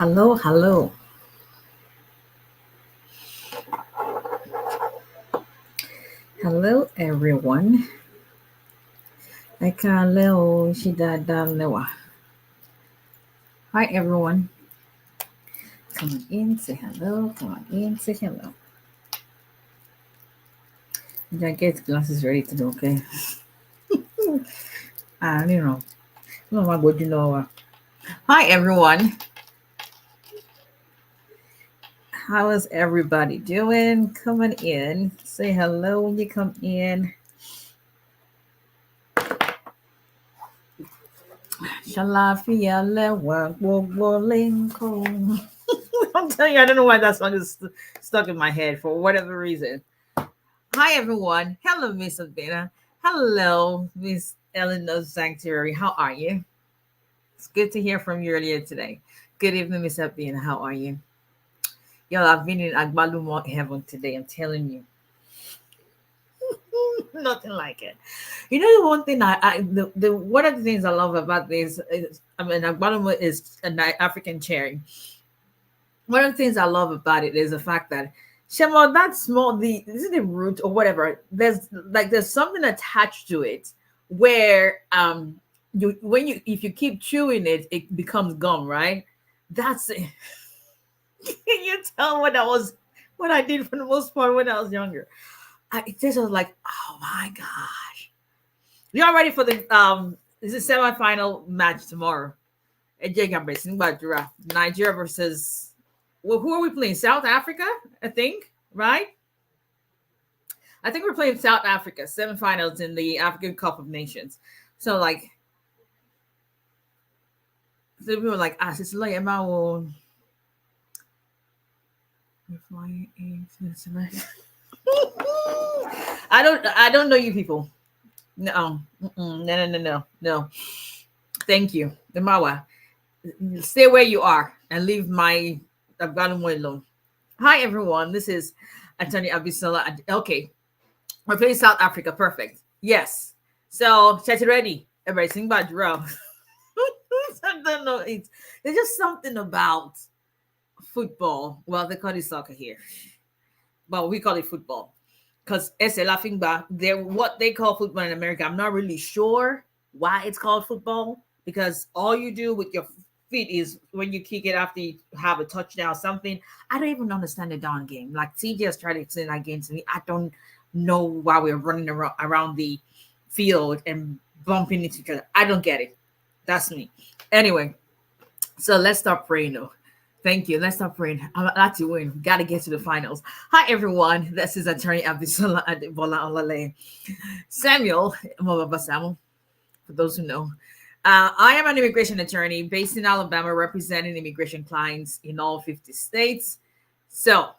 Hello, hello. Hello, everyone. Ekaleo shidadalewa. Hi, everyone. Come on in, say hello. Come on in, say hello. I get glasses ready to do, okay? I don't know. No, my good, you know. Hi, everyone. How is everybody doing? Coming in. Say hello when you come in. Shalafia lewa linko. I'm telling you, I don't know why that song is stuck in my head for whatever reason. Hi, everyone. Hello, Miss Albina. Hello, Miss Eleanor Sanctuary. How are you? It's good to hear from you earlier today. Good evening, Miss Albina. How are you? Y'all, I've been in Agbalumo heaven today. I'm telling you. Nothing like it. You know, the one thing the one of the things I love about this is, I mean, Agbalumo is an African cherry. One of the things I love about it is the fact that Shema, that small, the is it the root or whatever? There's something attached to it where you when you if you keep chewing it, it becomes gum, right? That's it. Can you tell what I did for the most part when I was younger? It just was like, oh my gosh. Y'all ready for the this is semifinal match tomorrow? Nigeria versus, well, who are we playing? South Africa, I think, right? I think we're playing South Africa, semifinals in the African Cup of Nations. So like, so people were like, it's like about I don't know you people. No, no. Thank you, the Mawa. Stay where you are and leave my I've gotten one alone. Hi everyone, this is Attorney Abisala. Okay, we're playing South Africa. Perfect. Yes. So chat ready. Everybody sing about drum. I don't know. There's just something about football. Well, they call it soccer here, but we call it football because it's a laughing back. They're what they call football in America. I'm not really sure why it's called football because all you do with your feet is when you kick it after you have a touchdown, something. I don't even understand the darn game. Like TJ has tried to explain that game to me. I don't know why we're running around the field and bumping into each other. I don't get it. That's me. Anyway, so let's start praying though. Thank you. Let's start praying. I'm about to win. Got to get to the finals. Hi, everyone. This is Attorney Abisola Adebola Olale. Samuel, for those who know. I am an immigration attorney based in Alabama, representing immigration clients in all 50 states. So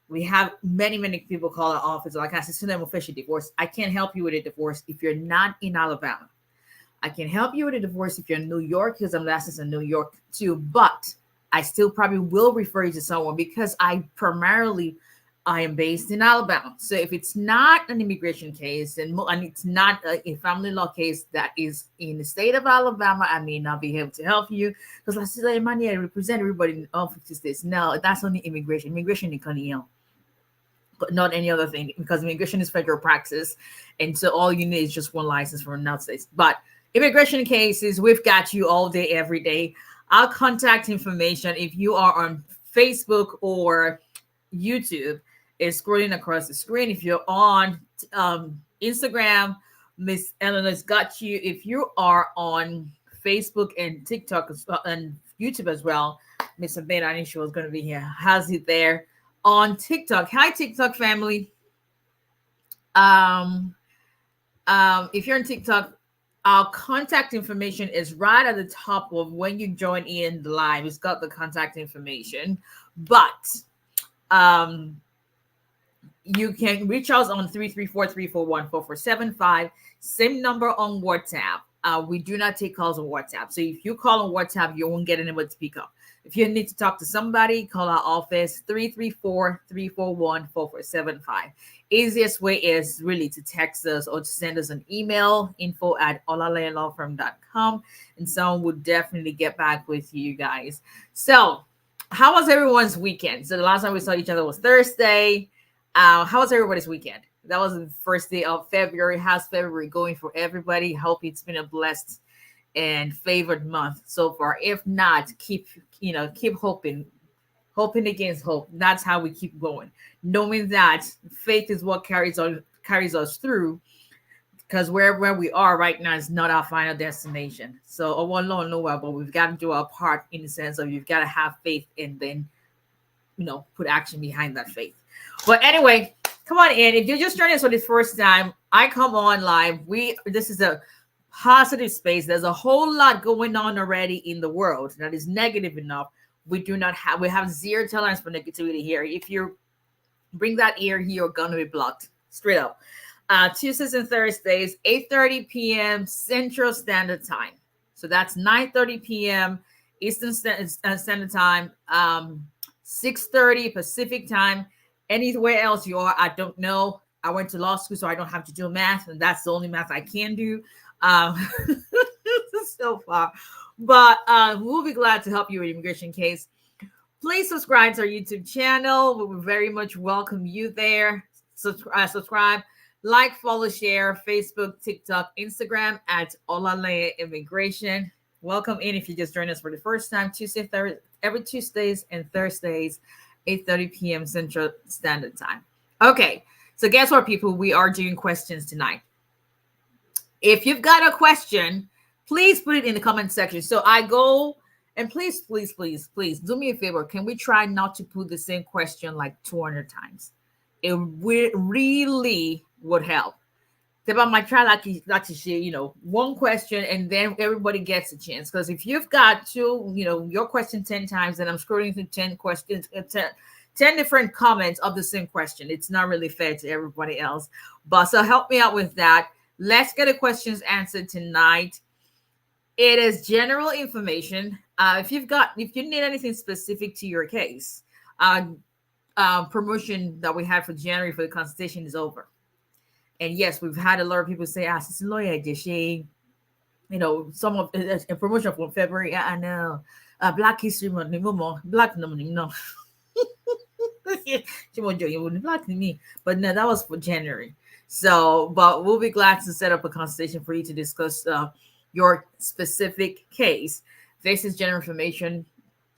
we have many people call our office like, I said, I'm officially divorced. I can't help you with a divorce if you're not in Alabama. I can help you with a divorce if you're in New York because I'm licensed in New York too. But I still probably will refer you to someone because I am based in Alabama. So if it's not an immigration case and it's not a family law case that is in the state of Alabama, I may not be able to help you because I said, money, I represent everybody in all 50 states. No, that's only immigration. Immigration in Kanye, not any other thing because immigration is federal practice. And so all you need is just one license for United States. But immigration cases, we've got you all day, every day. Our contact information, if you are on Facebook or YouTube, is scrolling across the screen. If you're on Instagram, Miss Eleanor's got you. If you are on Facebook and TikTok and YouTube as well, Miss Abena, I knew she was going to be here. How's it there on TikTok? Hi, TikTok family. If you're on TikTok, our contact information is right at the top of when you join in the live. It's got the contact information, but you can reach us on 334-341-4475. Same number on WhatsApp. We do not take calls on WhatsApp. So if you call on WhatsApp, you won't get anybody to pick up. If you need to talk to somebody, call our office 334-341-4475. Easiest way is really to text us or to send us an email, info@olalayalawfirm.com, and someone would definitely get back with you guys. So how was everyone's weekend? So the last time we saw each other was Thursday. How was everybody's weekend? That was the first day of February. How's February going for everybody? Hope it's been a blessed and favored month so far. If not, keep hoping against hope. That's how we keep going, knowing that faith is what carries us through, because where we are right now is not our final destination. So but we've got to do our part, in the sense of you've got to have faith and then put action behind that faith. But anyway, come on in. If you're just joining us for the first time, I come on live. This is a positive space. There's a whole lot going on already in the world that is negative enough. We have zero tolerance for negativity here. If you bring that here, you're gonna be blocked straight up. Tuesdays and Thursdays, 8:30 p.m. Central Standard Time. So that's 9:30 p.m. Eastern Standard Time, 6:30 Pacific Time. Anywhere else you are, I don't know. I went to law school, so I don't have to do math, and that's the only math I can do. So far, but we'll be glad to help you with immigration case. Please subscribe to our YouTube channel. We would very much welcome you there. Subscribe, like, follow, share, Facebook, TikTok, Instagram at Olaleye Immigration. Welcome in if you just joined us for the first time. Every Tuesdays and Thursdays, 8:30 p.m. Central Standard Time. Okay, so guess what, people? We are doing questions tonight. If you've got a question, please put it in the comment section. So I go, and please do me a favor. Can we try not to put the same question like 200 times? It really would help. I might try like to share, one question, and then everybody gets a chance. Because if you've got your question 10 times, and I'm scrolling through 10 questions, 10 different comments of the same question, it's not really fair to everybody else. But so help me out with that. Let's get the questions answered tonight. It is general information. If you need anything specific to your case, promotion that we had for January for the consultation is over. And yes, we've had a lot of people say, "It's a lawyer, some of a promotion from February." I know, Black History Month, Black no. Black me, but no, that was for January. So, but we'll be glad to set up a consultation for you to discuss your specific case. This is general information.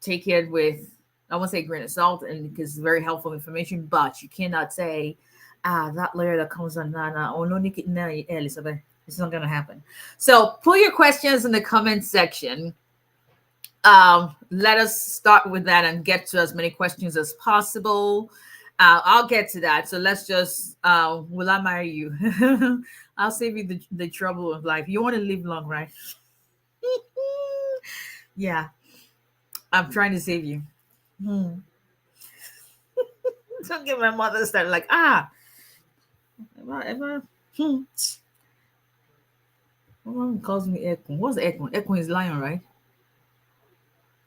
Take it with, I won't say grain of salt, and because it's very helpful information, but you cannot say, that lawyer that comes on, Elizabeth. It's not going to happen. So put your questions in the comment section. Let us start with that and get to as many questions as possible. I'll get to that. So let's just, will I marry you? I'll save you the trouble of life. You want to live long, right? Yeah. I'm trying to save you. Don't get my mother started like, My mom calls me 𝐸𝐴𝐿. What's 𝐸𝐴𝐿? 𝐸𝐴𝐿 is lion, right?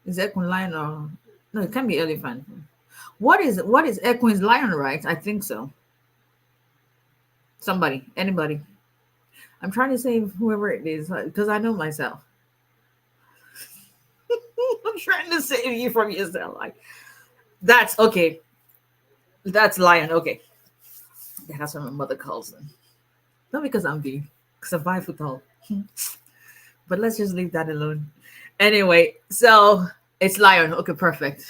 Is 𝐸𝐴𝐿 lion or no? It can be elephant. What is 𝐸𝐴𝐿 is lion, right? I think so. Anybody. I'm trying to save whoever it is because I know myself. I'm trying to save you from yourself. Like, that's okay. That's lion. Okay. That's what my mother calls them. Not because I'm big, because I'm 5 foot tall. But let's just leave that alone. Anyway, so it's lion. Okay, perfect.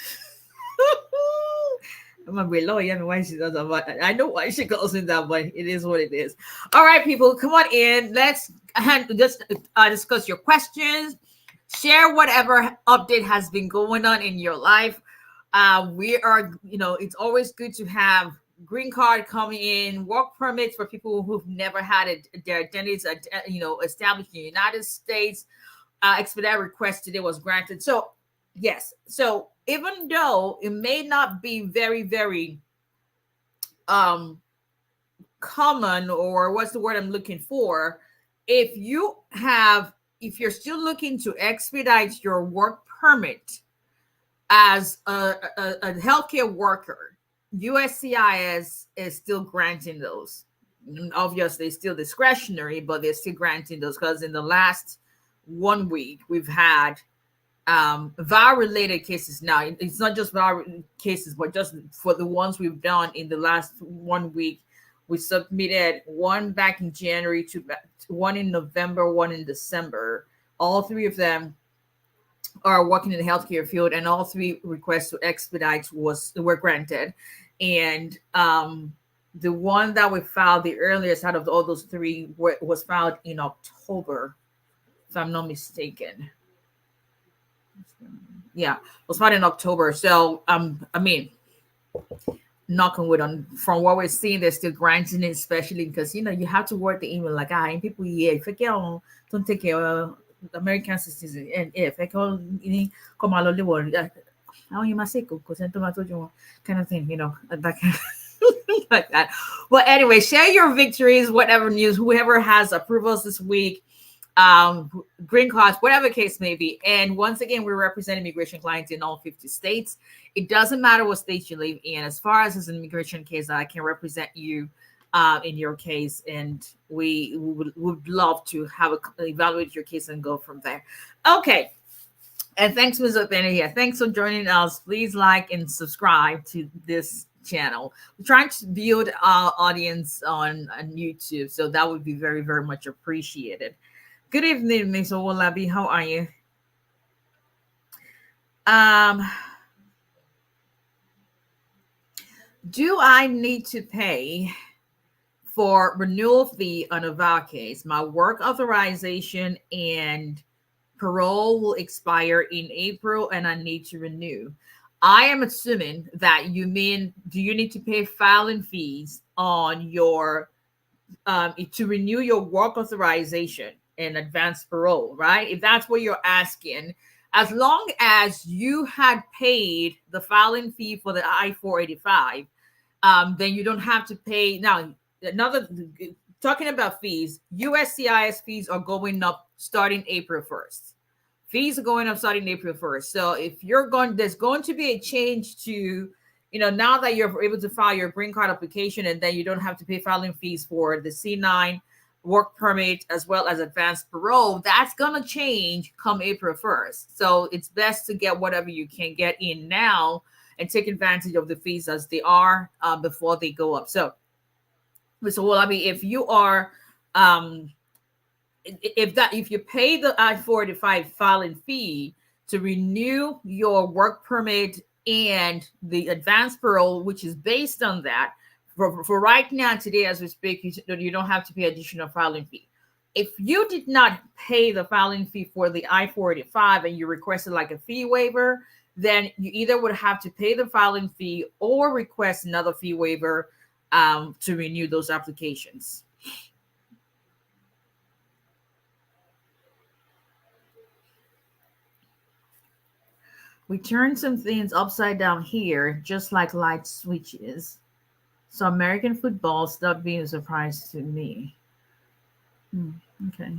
I'm a great lawyer. Why she does that? I know why she calls it that, but it is what it is. All right, people, come on in. Let's just discuss your questions. Share whatever update has been going on in your life. We are, it's always good to have green card coming in, work permits for people who've never had their identities, established in the United States. Expedited request today was granted. So, yes. So even though it may not be very, very common, or what's the word I'm looking for, if you're still looking to expedite your work permit, as a healthcare worker, USCIS is still granting those. Obviously, it's still discretionary, but they're still granting those because in the last 1 week, we've had viral-related cases. Now, it's not just viral cases, but just for the ones we've done in the last 1 week, we submitted one back in January, one in November, one in December. All three of them are working in the healthcare field, and all three requests to expedite were granted. And the one that we filed the earliest out of all those three was filed in October, if I'm not mistaken. Yeah, was filed in October. So I mean, knock on wood, on from what we're seeing, they're still granting it, especially because you have to work the email like people here don't take care of American citizens, and if I call come on how you must say kind of thing, that kind of like that. Well, anyway, share your victories, whatever news, whoever has approvals this week, green cards, whatever case may be. And once again, we represent immigration clients in all 50 states. It doesn't matter what state you live in. As far as it's an immigration case, I can represent you in your case, and we would love to evaluate your case and go from there. Okay. And thanks, Ms. Othena here. Thanks for joining us. Please like and subscribe to this channel. We're trying to build our audience on YouTube, so that would be very, very much appreciated. Good evening, Ms. Owolabi. How are you? Do I need to pay for renewal fee on a VAW case? My work authorization and parole will expire in April, and I need to renew. I am assuming that you mean, do you need to pay filing fees on your to renew your work authorization and advance parole, right? If that's what you're asking, as long as you had paid the filing fee for the I-485, then you don't have to pay. Now, talking about fees, USCIS fees are going up starting April 1st. Fees are going up starting April 1st. So if there's going to be a change to, now that you're able to file your green card application, and then you don't have to pay filing fees for the C9 work permit as well as advanced parole, that's going to change come April 1st. So it's best to get whatever you can get in now and take advantage of the fees as they are before they go up. So if you are, if you pay the I-485 filing fee to renew your work permit and the advanced parole, which is based on that, for right now, today as we speak, you don't have to pay additional filing fee. If you did not pay the filing fee for the I-485 and you requested like a fee waiver, then you either would have to pay the filing fee or request another fee waiver to renew those applications. We turn some things upside down here, just like light switches. So American football stopped being a surprise to me. Okay.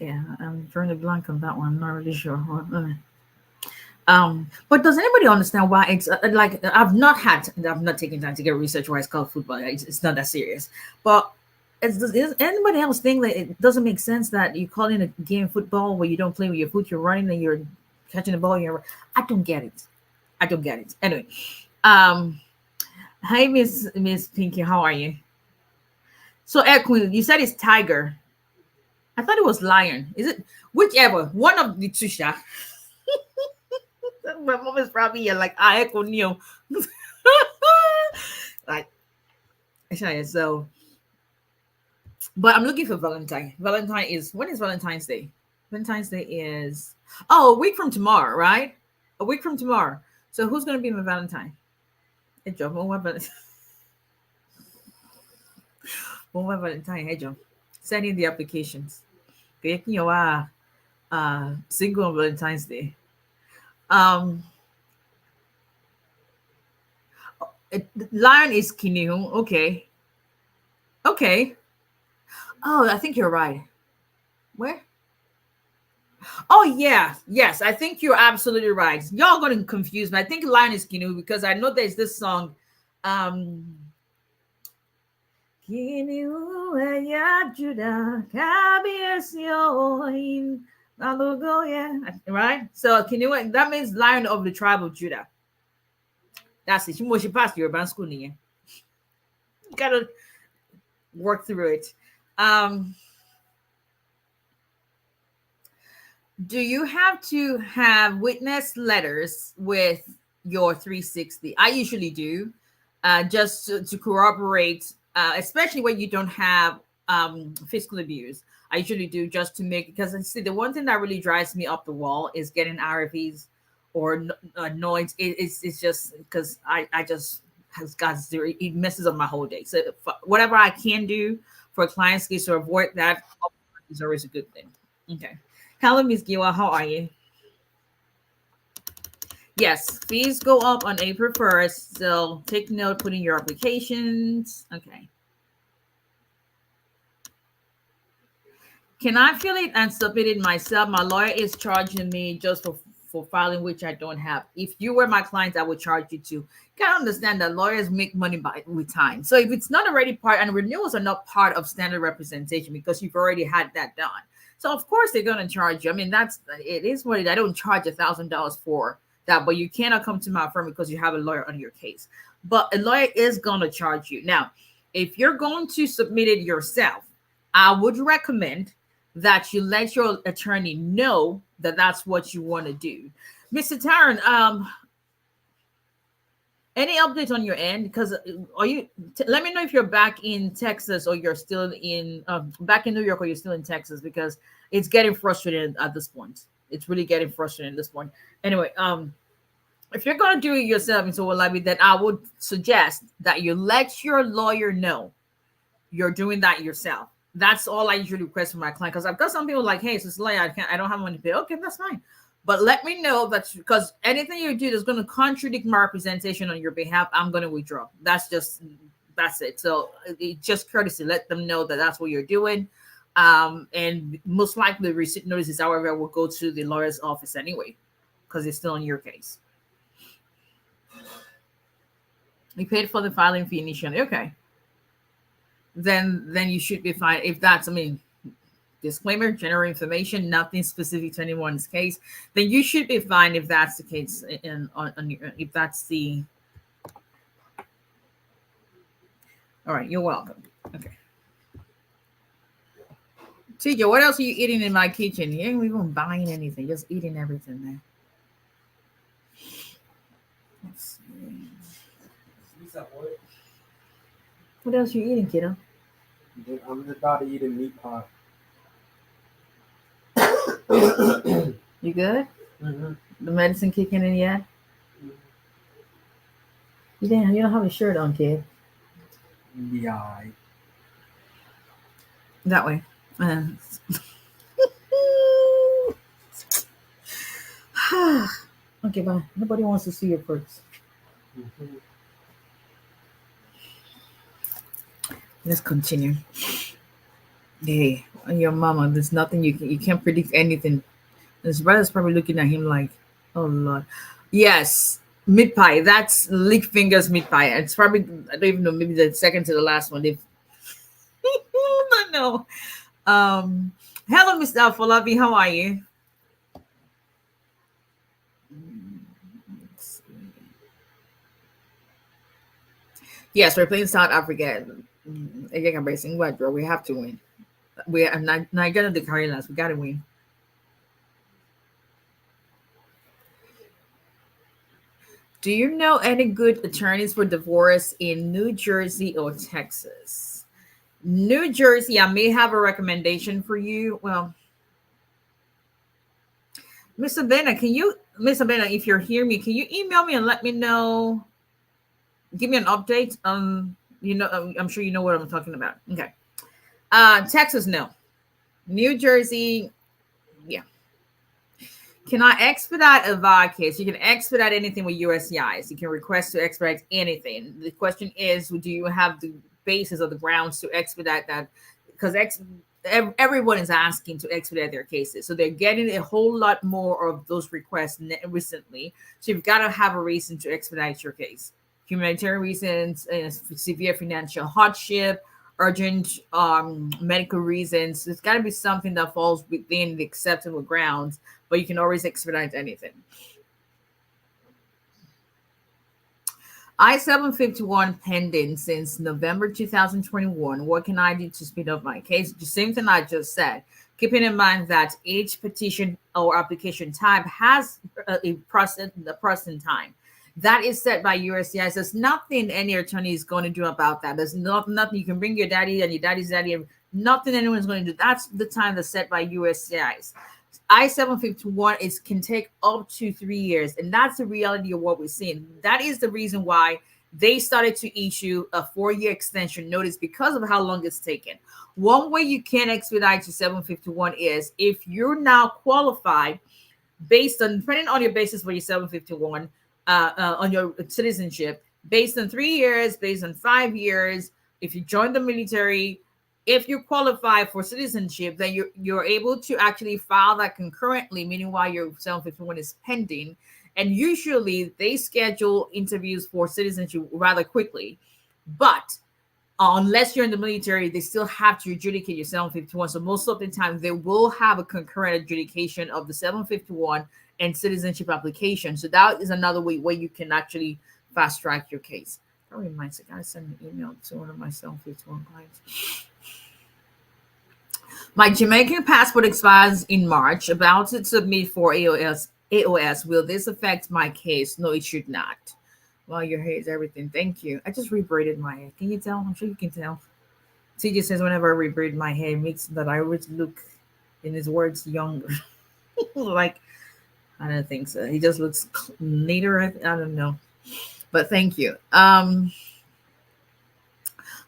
Yeah, I'm drawing a blank on that one. I'm not really sure. But does anybody understand why it's like I've not taken time to get research why it's called football. It's not that serious. But does anybody else think that it doesn't make sense that you call in a game football where you don't play with your foot, you're running and you're catching the ball? I don't get it. Anyway, hi Miss Pinky, how are you? So Queen, you said it's tiger. I thought it was lion. Is it whichever one of the two? My mom is probably here like Echo Neo. Like so. But I'm looking for Valentine. When is Valentine's Day? Valentine's Day is a week from tomorrow, right? A week from tomorrow. So who's gonna be my Valentine? Hey Joe, Valentine. Hey Joe. Send in the applications. Single on Valentine's Day. Lion is Kinihun. Okay. Oh, I think you're right. Where? Oh yeah, yes. I think you're absolutely right. Y'all gonna confuse me. I think line is Kinu because I know there's this song. Kinu ya Judah Kabiesio right? So Kinu, that means Lion of the tribe of Judah. That's it. She passed your band school. You gotta work through it. Do you have to have witness letters with your 360? I usually do, just to corroborate, especially when you don't have physical abuse. I usually do just to make, because I see the one thing that really drives me up the wall is getting RFEs or noise. It's just because I just has got zero. It messes up my whole day. So whatever I can do for a client's case to avoid that is always a good thing. Okay. Hello, Miss Giwa. How are you? Yes, fees go up on April 1st. So take note, put in your applications. Okay. Can I fill it and submit it myself? My lawyer is charging me just for filing, which I don't have. If you were my client, I would charge you too. You can understand that lawyers make money with time. So if it's not already part, and renewals are not part of standard representation because you've already had that done. So of course they're going to charge you. I mean, it is what it is. I don't charge $1,000 for that, but you cannot come to my firm because you have a lawyer on your case. But a lawyer is going to charge you. Now, if you're going to submit it yourself, I would recommend that you let your attorney know that that's what you want to do. Mr. Taryn, any updates on your end? Because let me know if you're back in Texas or you're still in back in New York or you're still in Texas, because it's getting frustrating at this point. It's really getting frustrating at this point. Anyway, if you're going to do it yourself, so then I would suggest that you let your lawyer know you're doing that yourself. That's all I usually request from my client, because I've got some people like, hey, so it's lawyer, I don't have money to pay. Okay, that's fine. But let me know that, because anything you do that's going to contradict my representation on your behalf, I'm going to withdraw. That's it. So it just courtesy, let them know that that's what you're doing. And most likely the receipt notices, however, will go to the lawyer's office anyway, because it's still in your case. You paid for the filing fee initially. Okay. Then you should be fine. If that's, disclaimer, general information, nothing specific to anyone's case, then you should be fine if that's the case. If that's the, all right, you're welcome. Okay. TJ, what else are you eating in my kitchen? You ain't even buying anything, just eating everything there. Let's see. What else are you eating, kiddo? I'm just about to eat a meat pie. You good? Mm-hmm. The medicine kicking in yet? Mm-hmm. You don't have a shirt on, kid. Yeah. That way. Okay, bye. Nobody wants to see your perks. Mm-hmm. Let's continue. Hey, your mama, there's nothing you can't predict anything. His brother's probably looking at him like, oh Lord. Yes, meat pie. That's Lick Fingers meat pie. It's probably, I don't even know, maybe the second to the last one. I don't know. Hello, Mr. Afolabi. How are you? Yes, we're playing South Africa. Again, embracing what, bro? We have to win. We are not gonna declare last. We gotta win. Do you know any good attorneys for divorce in New Jersey or Texas? New Jersey, I may have a recommendation for you. Well, Miss Abena, if you're hearing me, can you email me and let me know? Give me an update. I'm sure you know what I'm talking about. Okay. Texas, no. New Jersey, yeah. Can I expedite a VA case? You can expedite anything with USCIS. You can request to expedite anything. The question is, do you have the basis or the grounds to expedite that? Because everyone is asking to expedite their cases. So they're getting a whole lot more of those requests recently. So you've got to have a reason to expedite your case. Humanitarian reasons, severe financial hardship, urgent medical reasons. It's got to be something that falls within the acceptable grounds, but you can always expedite anything. I-751 pending since November 2021. What can I do to speed up my case? The same thing I just said. Keeping in mind that each petition or application type has a processing time. That is set by USCIS. There's nothing any attorney is going to do about that. There's nothing you can bring your daddy and your daddy's daddy. Nothing anyone's going to do. That's the time that's set by USCIS. I-751 can take up to 3 years, and that's the reality of what we're seeing. That is the reason why they started to issue a 4-year extension notice, because of how long it's taken. One way you can expedite to 751 is if you're now qualified based on, depending on your basis for your 751, on your citizenship, based on 3 years, based on 5 years, if you join the military. If you qualify for citizenship, then you're able to actually file that concurrently, meaning while your 751 is pending. And usually they schedule interviews for citizenship rather quickly. But unless you're in the military, they still have to adjudicate your 751. So most of the time they will have a concurrent adjudication of the 751 and citizenship application. So that is another way where you can actually fast track your case. That reminds me, I gotta send an email to one of my 751 clients. My Jamaican passport expires in March. About to submit for AOS. Will this affect my case? No, it should not. Well, your hair is everything. Thank you. I just rebraided my hair. Can you tell? I'm sure you can tell. TJ says whenever I rebraid my hair, it makes that I always look, in his words, younger. Like, I don't think so. He just looks neater. I don't know. But thank you.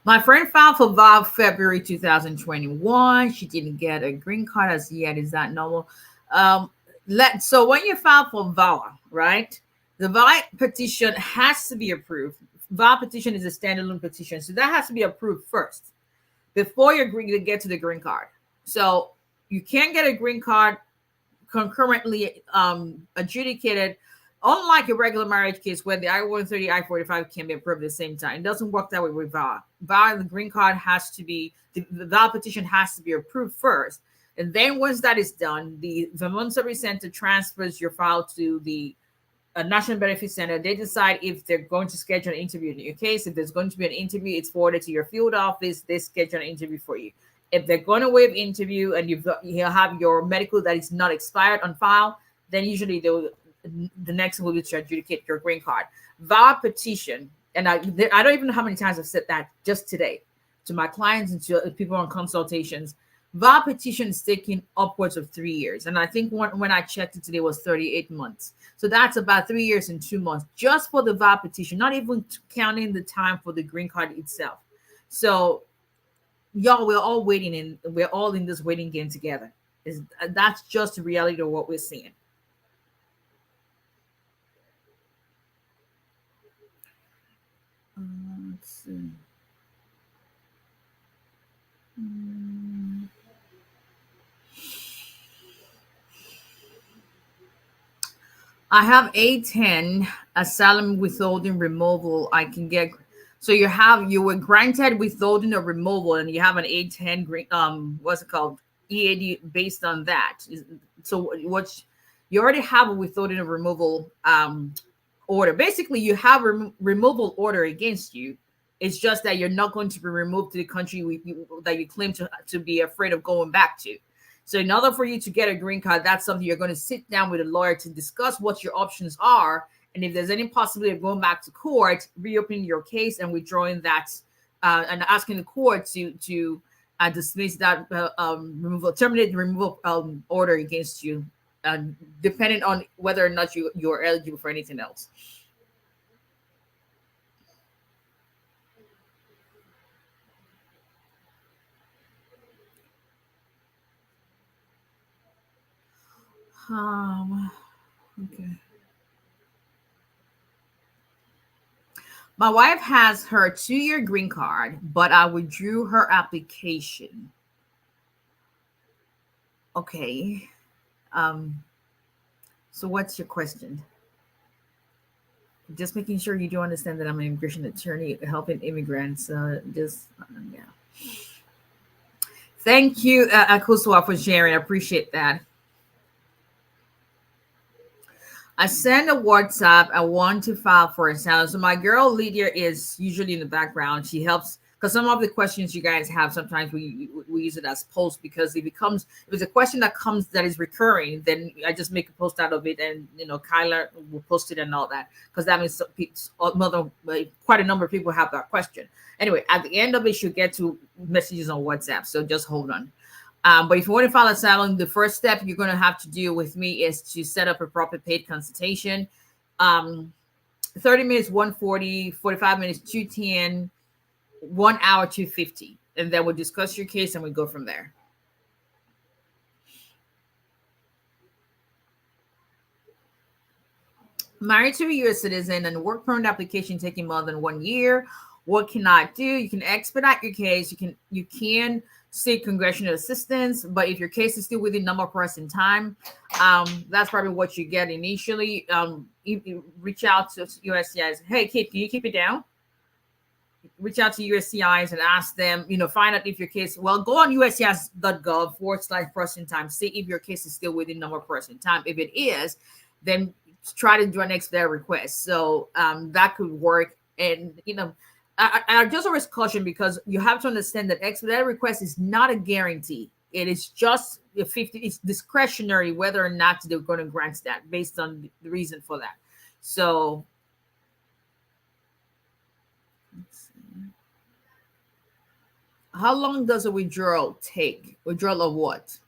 My friend filed for VAWA February 2021. She didn't get a green card as yet. Is that normal? So when you file for VAWA, right, the VAWA petition has to be approved. VAWA petition is a standalone petition, so that has to be approved first before you get to the green card. So you can't get a green card concurrently adjudicated. Unlike a regular marriage case where the I-130, I-45 can be approved at the same time, it doesn't work that way with VAWA. VAWA, the green card has to be, the VAWA petition has to be approved first. And then once that is done, the Vermont Service Center transfers your file to the National Benefit Center. They decide if they're going to schedule an interview in your case. If there's going to be an interview, it's forwarded to your field office. They schedule an interview for you. If they're going to waive interview and you have your medical that is not expired on file, then usually the next will be to adjudicate your green card. VAWA petition, and I don't even know how many times I've said that just today to my clients and to people on consultations. VAWA petition is taking upwards of 3 years. And I think when I checked it today was 38 months. So that's about 3 years and 2 months just for the VAWA petition, not even counting the time for the green card itself. So y'all, we're all waiting, and we're all in this waiting game together. That's just the reality of what we're seeing. Let's see. I have A10 asylum withholding removal. I can get. So you were granted withholding or removal, and you have an A10 what's it called, EAD based on that. So you already have a withholding or removal order. Basically, you have a removal order against you. It's just that you're not going to be removed to the country that you claim to be afraid of going back to. So in order for you to get a green card, that's something you're going to sit down with a lawyer to discuss what your options are. And if there's any possibility of going back to court, reopening your case and withdrawing that and asking the court to dismiss that removal, terminate the removal order against you, depending on whether or not you're eligible for anything else. Okay. My wife has her 2-year green card, but I withdrew her application. Okay. Um, so what's your question? Just making sure you do understand that I'm an immigration attorney helping immigrants. Just yeah. Thank you, Akuswa, for sharing. I appreciate that. I send a WhatsApp. I want to file for asylum. So my girl Lydia is usually in the background. She helps because some of the questions you guys have, sometimes we use it as post because if it's a question that comes that is recurring, then I just make a post out of it, and Kyla will post it and all that because that means quite a number of people have that question. Anyway, at the end of it, she'll get to messages on WhatsApp. So just hold on. But if you want to file asylum, the first step you're going to have to do with me is to set up a proper paid consultation. 30 minutes, 140, 45 minutes, 210, 1 hour, 250. And then we'll discuss your case and we go from there. Married to a U.S. citizen and work permit application taking more than 1 year. What can I do? You can expedite your case. You can seek congressional assistance, but if your case is still within normal processing time, that's probably what you get initially. You reach out to USCIS. Hey, kid, can you keep it down? Reach out to USCIS and ask them, find out if your case, well, go on uscis.gov/processing time. See if your case is still within normal processing time. If it is, then try to do an expedite request. So that could work. And, I just always caution because you have to understand that expedited request is not a guarantee. It is just a 50. It's discretionary whether or not they're going to grant that based on the reason for that. So, let's see. How long does a withdrawal take? Withdrawal of what?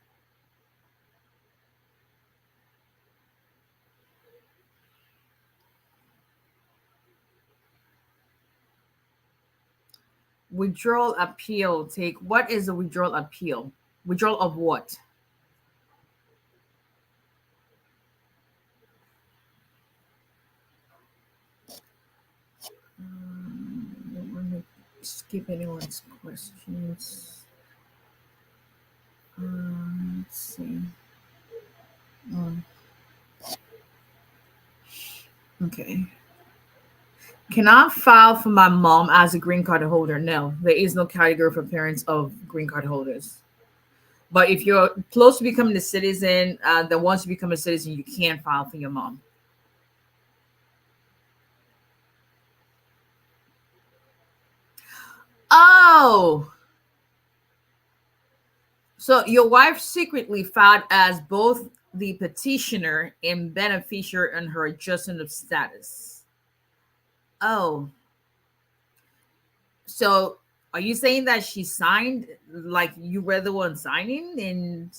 Withdrawal appeal take. What is a withdrawal appeal? Withdrawal of what? Don't want to skip anyone's questions. Let's see. Okay. Can I file for my mom as a green card holder? No, there is no category for parents of green card holders. But if you're close to becoming a citizen, then once you become a citizen, you can file for your mom. Oh, so your wife secretly filed as both the petitioner and beneficiary on her adjustment of status. Oh, so are you saying that she signed, like you were the one signing? And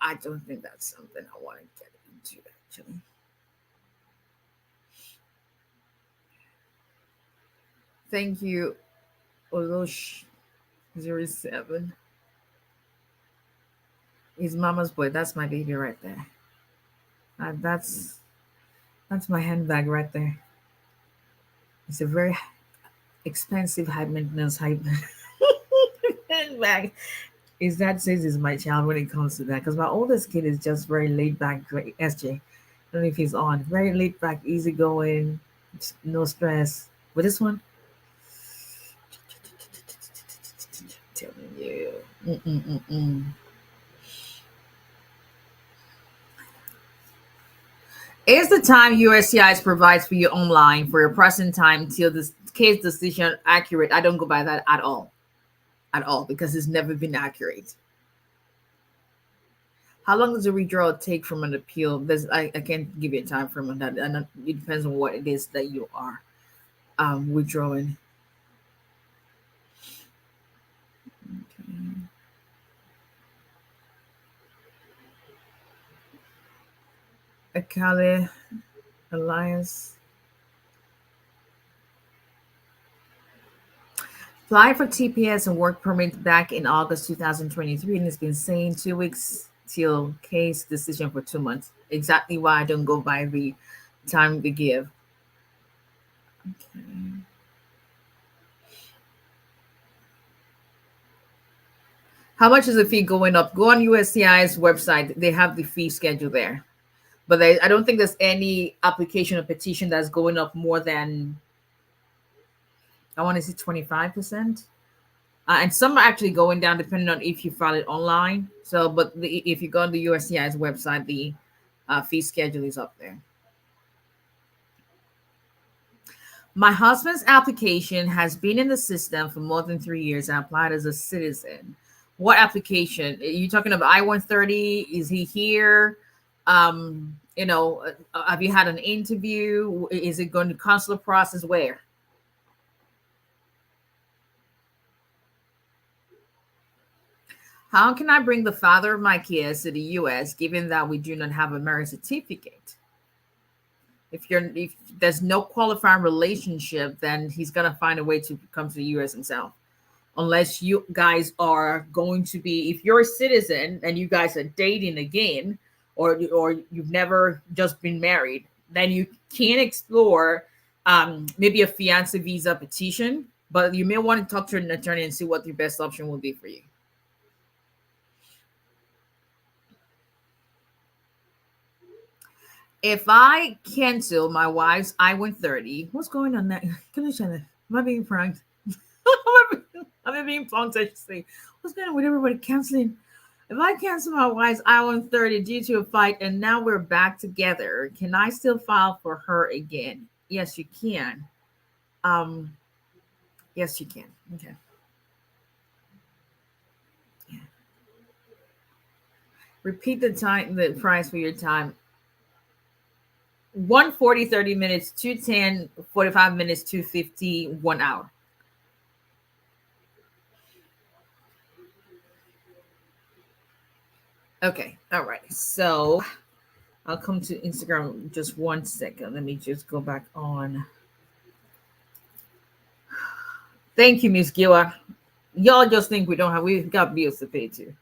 I don't think that's something I want to get into, actually. Thank you, Olosh07. He's mama's boy. That's my baby right there. That's my handbag right there. It's a very expensive high maintenance handbag. Is that says is my child when it comes to that? Because my oldest kid is just very laid back, great SJ. I don't know if he's on. Very laid back, easygoing, no stress. But this one, telling you. Mm-mm-mm-mm. Is the time USCIS provides for you online for your present time till this case decision accurate? I don't go by that at all, because it's never been accurate. How long does a withdrawal take from an appeal? I can't give you a time frame on that, and it depends on what it is that you are withdrawing. Okay. Akali Alliance. Applied for TPS and work permit back in August 2023, and it's been saying 2 weeks till case decision for 2 months. Exactly why I don't go by the time they give. Okay. How much is the fee going up? Go on USCI's website. They have the fee schedule there. But I don't think there's any application or petition that's going up more than, I want to say 25%. And some are actually going down depending on if you file it online. So, but if you go on the USCI's website, the fee schedule is up there. My husband's application has been in the system for more than 3 years. I applied as a citizen. What application? Are you talking about I-130? Is he here? Have you had an interview? Is it going to consular process? Where? How can I bring the father of my kids to the U.S. given that we do not have a marriage certificate? If there's no qualifying relationship, then he's gonna find a way to come to the U.S. himself. Unless you guys are going to be, if you're a citizen and you guys are dating again, or you've never just been married, then you can explore maybe a fiance visa petition. But you may want to talk to an attorney and see what the best option will be for you. If I cancel my wife's I-130, what's going on there? Am I being pranked? I'm being punked, I should say. What's going on with everybody canceling? If I cancel my wife's I-130 due to a fight and now we're back together, can I still file for her again? Yes, you can. Yes, you can. Okay. Yeah. Repeat the price for your time. 140, 30 minutes, 210, 45 minutes, 250, 1 hour. Okay. All right. So I'll come to Instagram just 1 second. Let me just go back on. Thank you, Miss Gila. Y'all just think we've got bills to pay too.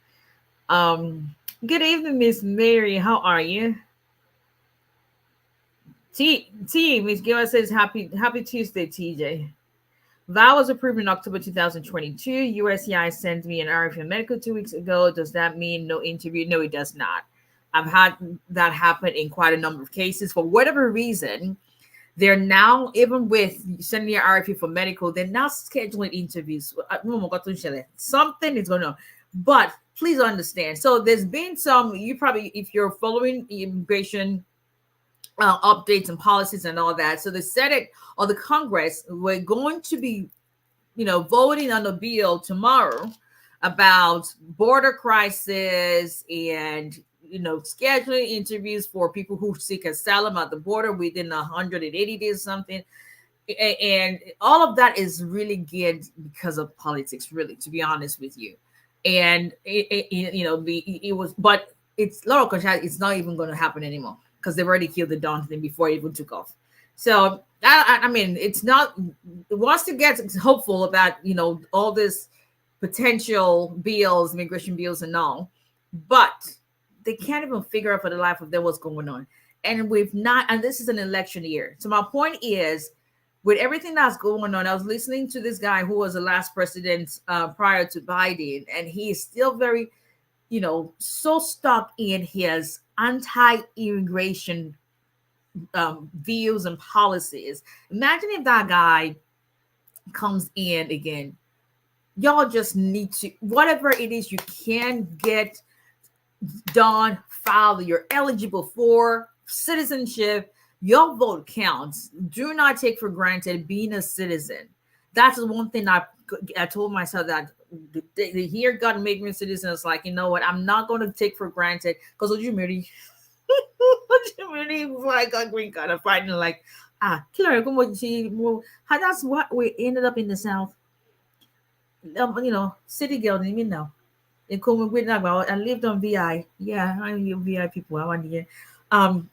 Good evening, Miss Mary. How are you? Miss Gila says happy Tuesday, TJ. Val was approved in October 2022. USCI sent me an RFM medical 2 weeks ago. Does that mean no interview? No, it does not. I've had that happen in quite a number of cases. For whatever reason, they're now, even with sending your RFP for medical, they're now scheduling interviews. Something is going on. But please understand. So there's been some, you probably, if you're following immigration updates and policies and all that. So the Senate or the Congress, we're going to be, voting on a bill tomorrow about border crisis and, scheduling interviews for people who seek asylum at the border within 180 days, something. And all of that is really geared because of politics, really, to be honest with you. And it was, but it's it's not even going to happen anymore, because they've already killed the Don thing before it even took off. So I mean, it's not, it wants to get hopeful about all this potential bills, immigration bills and all, but they can't even figure out for the life of them what's going on. And we've not, and this is an election year. So my point is, with everything that's going on, I was listening to this guy who was the last president prior to Biden, and he is still very, so stuck in his anti-immigration views and policies. Imagine if that guy comes in again. Y'all just need to, whatever it is you can get done, file, you're eligible for citizenship, your vote counts. Do not take for granted being a citizen. That's the one thing I told myself, that the year God made me a citizen. It's like, you know what, I'm not going to take for granted, because ultimately before I got green card, I'm fighting like, that's what we ended up in the South. City girl, you know. I lived on VI. Yeah, I knew VI people. I want to and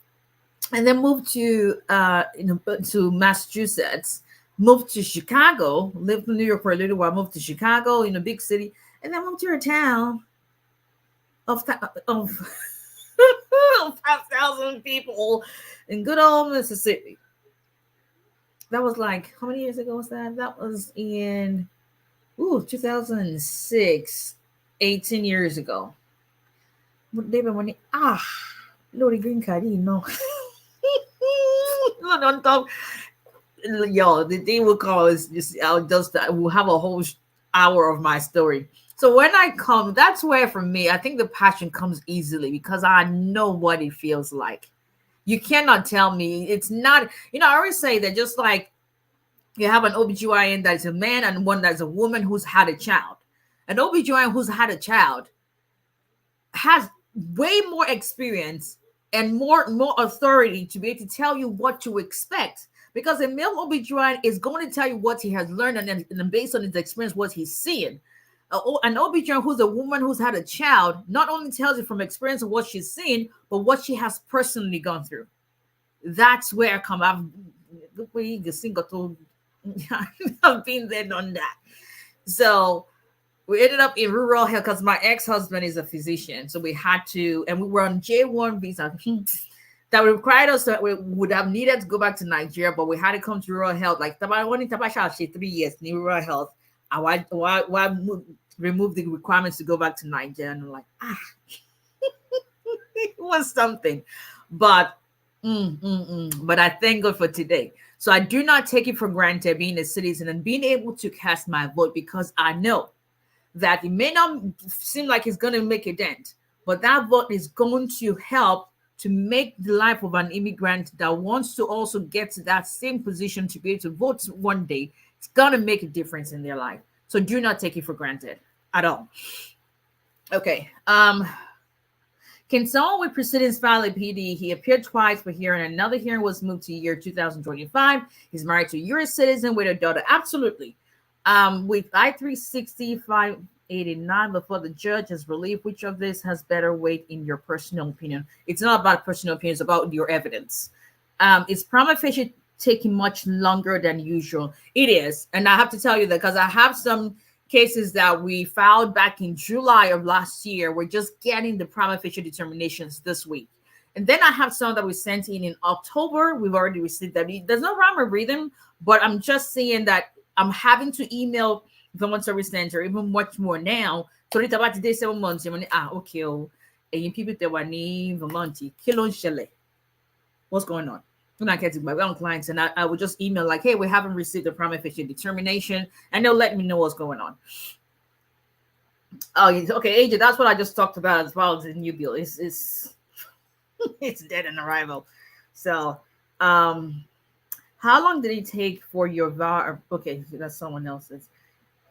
then moved to to Massachusetts, moved to Chicago, lived in New York for a little while, moved to Chicago, in a big city, and then moved to a town of 5,000 people in good old Mississippi. That was like, how many years ago was that? That was in 2006. 18 years ago. David money. Lori green card, no. No, don't talk. Yo, the day will call is just we'll have a whole hour of my story. So when I come, that's where for me, I think the passion comes easily because I know what it feels like. You cannot tell me it's not, I always say that just like you have an OBGYN that is a man and one that's a woman who's had a child. An OBGYN who's had a child has way more experience and more authority to be able to tell you what to expect. Because a male OBGYN is going to tell you what he has learned and based on his experience, what he's seeing. An OBGYN who's a woman who's had a child not only tells you from experience of what she's seen, but what she has personally gone through. That's where I come. I've been there, done that. So we ended up in rural health because my ex-husband is a physician. So we had to, and we were on J1 visa that required us that we would have needed to go back to Nigeria, but we had to come to rural health. Like 3 years in rural health. I remove the requirements to go back to Nigeria. And I'm like, it was something. But I thank God for today. So I do not take it for granted being a citizen and being able to cast my vote, because I know that it may not seem like it's going to make a dent, but that vote is going to help to make the life of an immigrant that wants to also get to that same position to be able to vote one day. It's going to make a difference in their life. So do not take it for granted at all. Okay. Can someone with proceedings file a PD? He appeared twice for hearing. Another hearing was moved to year 2025. He's married to a U.S. citizen with a daughter. Absolutely. With I-360 589 before the judge has relieved, which of this has better weight in your personal opinion? It's not about personal opinion, it's about your evidence. Is prima facie taking much longer than usual? It is. And I have to tell you that because I have some cases that we filed back in July of last year. We're just getting the prima facie determinations this week. And then I have some that we sent in October. We've already received that. There's no rhyme or rhythm, but I'm just saying that I'm having to email the service center even much more now. So it's about today 7 months. Okay, and you people that were named Vermonti, Kilon Shelley. What's going on? When I get to my own clients, and I would just email like, hey, we haven't received the prima facie determination, and they'll let me know what's going on. Oh, okay, AJ, that's what I just talked about as well as the new bill. It's it's dead on arrival. So how long did it take for your VAR? Okay, that's someone else's.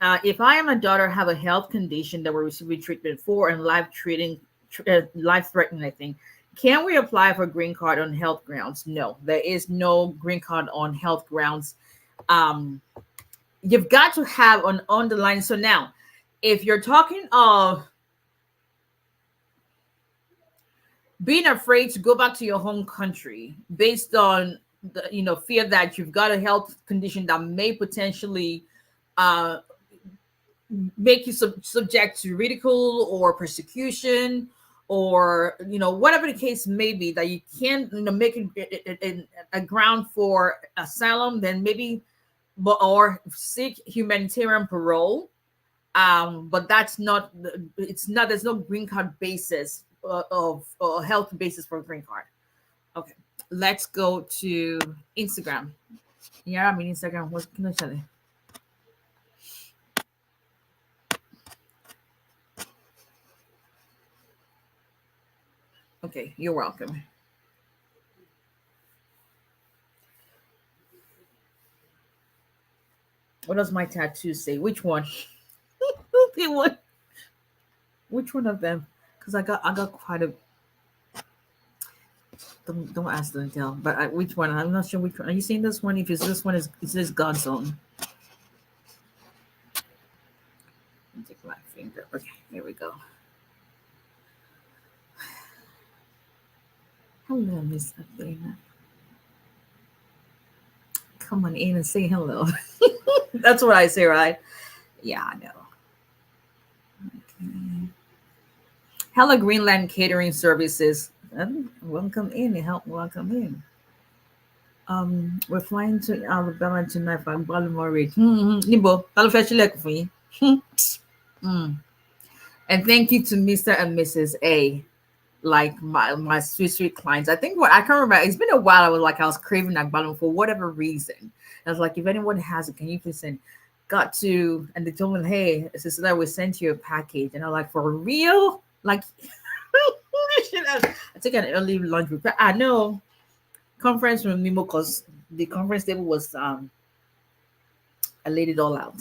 If I am a daughter, have a health condition that we're receiving treatment for and life-threatening, I think, can we apply for green card on health grounds? No, there is no green card on health grounds. You've got to have an underlying. So now, if you're talking of being afraid to go back to your home country based on the fear that you've got a health condition that may potentially make you subject to ridicule or persecution, or whatever the case may be, that you can't make it a ground for asylum, then maybe or seek humanitarian parole. But that's not, there's no green card basis of health basis for a green card. Okay, let's go to Instagram. Yeah, I mean Instagram. What can I tell you? Okay, you're welcome. What does my tattoo say? Which one? Which one of them? Because I got quite a. Don't ask them, tell. But which one? I'm not sure which one. Are you seeing this one? If it's this one, it says God's own. Take my finger. Okay, here we go. Hello, Miss Athena. Come on in and say hello. That's what I say, right? Yeah, I know. Okay. Hello, Greenland Catering Services. Welcome in. Welcome in. We're flying to Alabama tonight from Baltimore Ridge. Nibo, I'll fetch you for you. And thank you to Mr. and Mrs. A, like my sweet clients. I think what I can't remember. It's been a while. I was craving that balloon for whatever reason. I was like, if anyone has it, can you please send? Got to, and they told me, hey, sister, that we sent you a package, and I'm like, for real? Like, I took an early lunch break. I know conference room Mimo because the conference table was I laid it all out.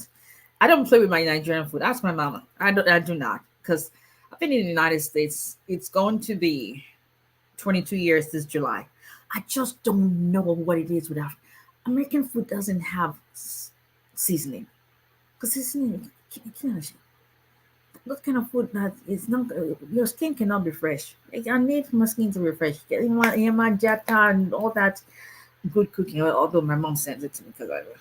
I don't play with my Nigerian food. Ask my mama. I do not because I've been in the United States. It's going to be 22 years this July. I just don't know what it is without American food doesn't have seasoning. Because seasoning, what kind of food that is not your skin cannot be fresh. I need my skin to be fresh. Getting my jata and all that good cooking. Although my mom sends it to me because I don't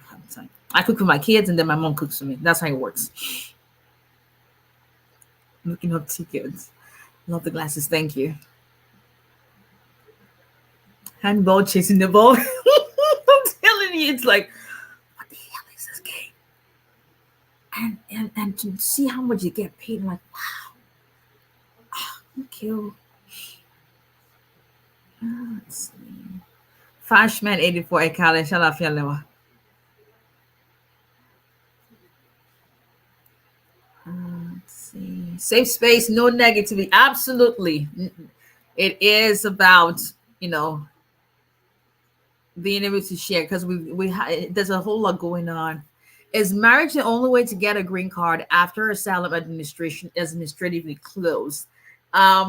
have time. I cook for my kids and then my mom cooks for me. That's how it works. Looking up tickets. Love the glasses. Thank you. Handball chasing the ball. I'm telling you, it's like, what the hell is this game? And to see how much you get paid, I'm like, wow. Thank you. Let's see. Fashman 84 Ekale Shalafia. Let's see. Safe space, no negativity. Absolutely. It is about, being able to share because there's a whole lot going on. Is marriage the only way to get a green card after asylum administration is administratively closed? I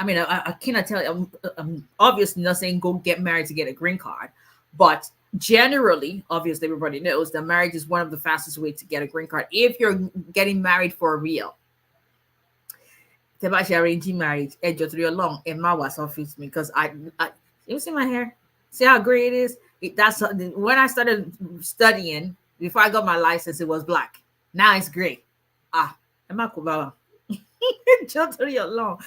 mean, I cannot tell you. I'm obviously not saying go get married to get a green card, but generally, obviously, everybody knows that marriage is one of the fastest ways to get a green card if you're getting married for real. Arranging marriage, long in my wife's office because you see my hair. See how gray it is? That's when I started studying. Before I got my license, it was black. Now it's gray. Am I cool? Just long.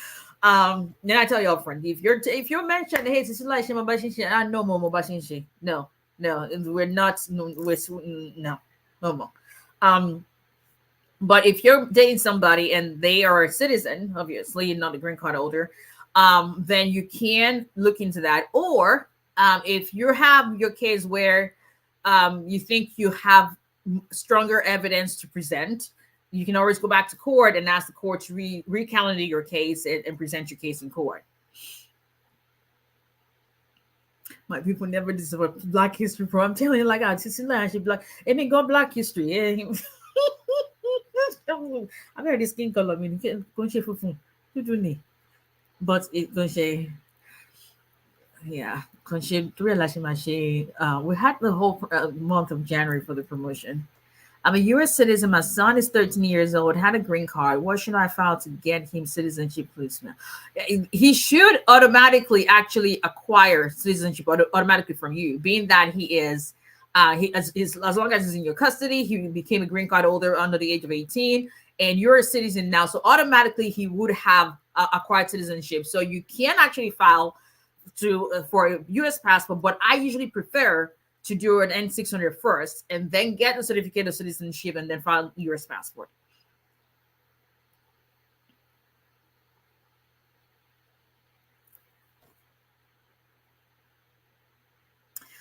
Then I tell your friend, if you're mentioned, hey, this is like no more bashinshi. No, we're not. No, no more. But if you're dating somebody and they are a citizen, obviously not a green card holder, then you can look into that. Or if you have your case where you think you have stronger evidence to present, you can always go back to court and ask the court to recalendar your case and present your case in court. My people never deserve Black History Program. I'm telling you, like, actually black. And it got Black History. Yeah. I'm very skin color. I mean, but it going to yeah. We had the whole month of January for the promotion. I'm a U.S. citizen. My son is 13 years old, had a green card. What should I file to get him citizenship, please? He should automatically actually acquire citizenship automatically from you, being that he is, as long as he's in your custody, he became a green card holder under the age of 18, and you're a citizen now. So automatically he would have acquired citizenship. So you can actually file for a U.S. passport, but I usually prefer to do an N600 first and then get a certificate of citizenship and then file a U.S. passport.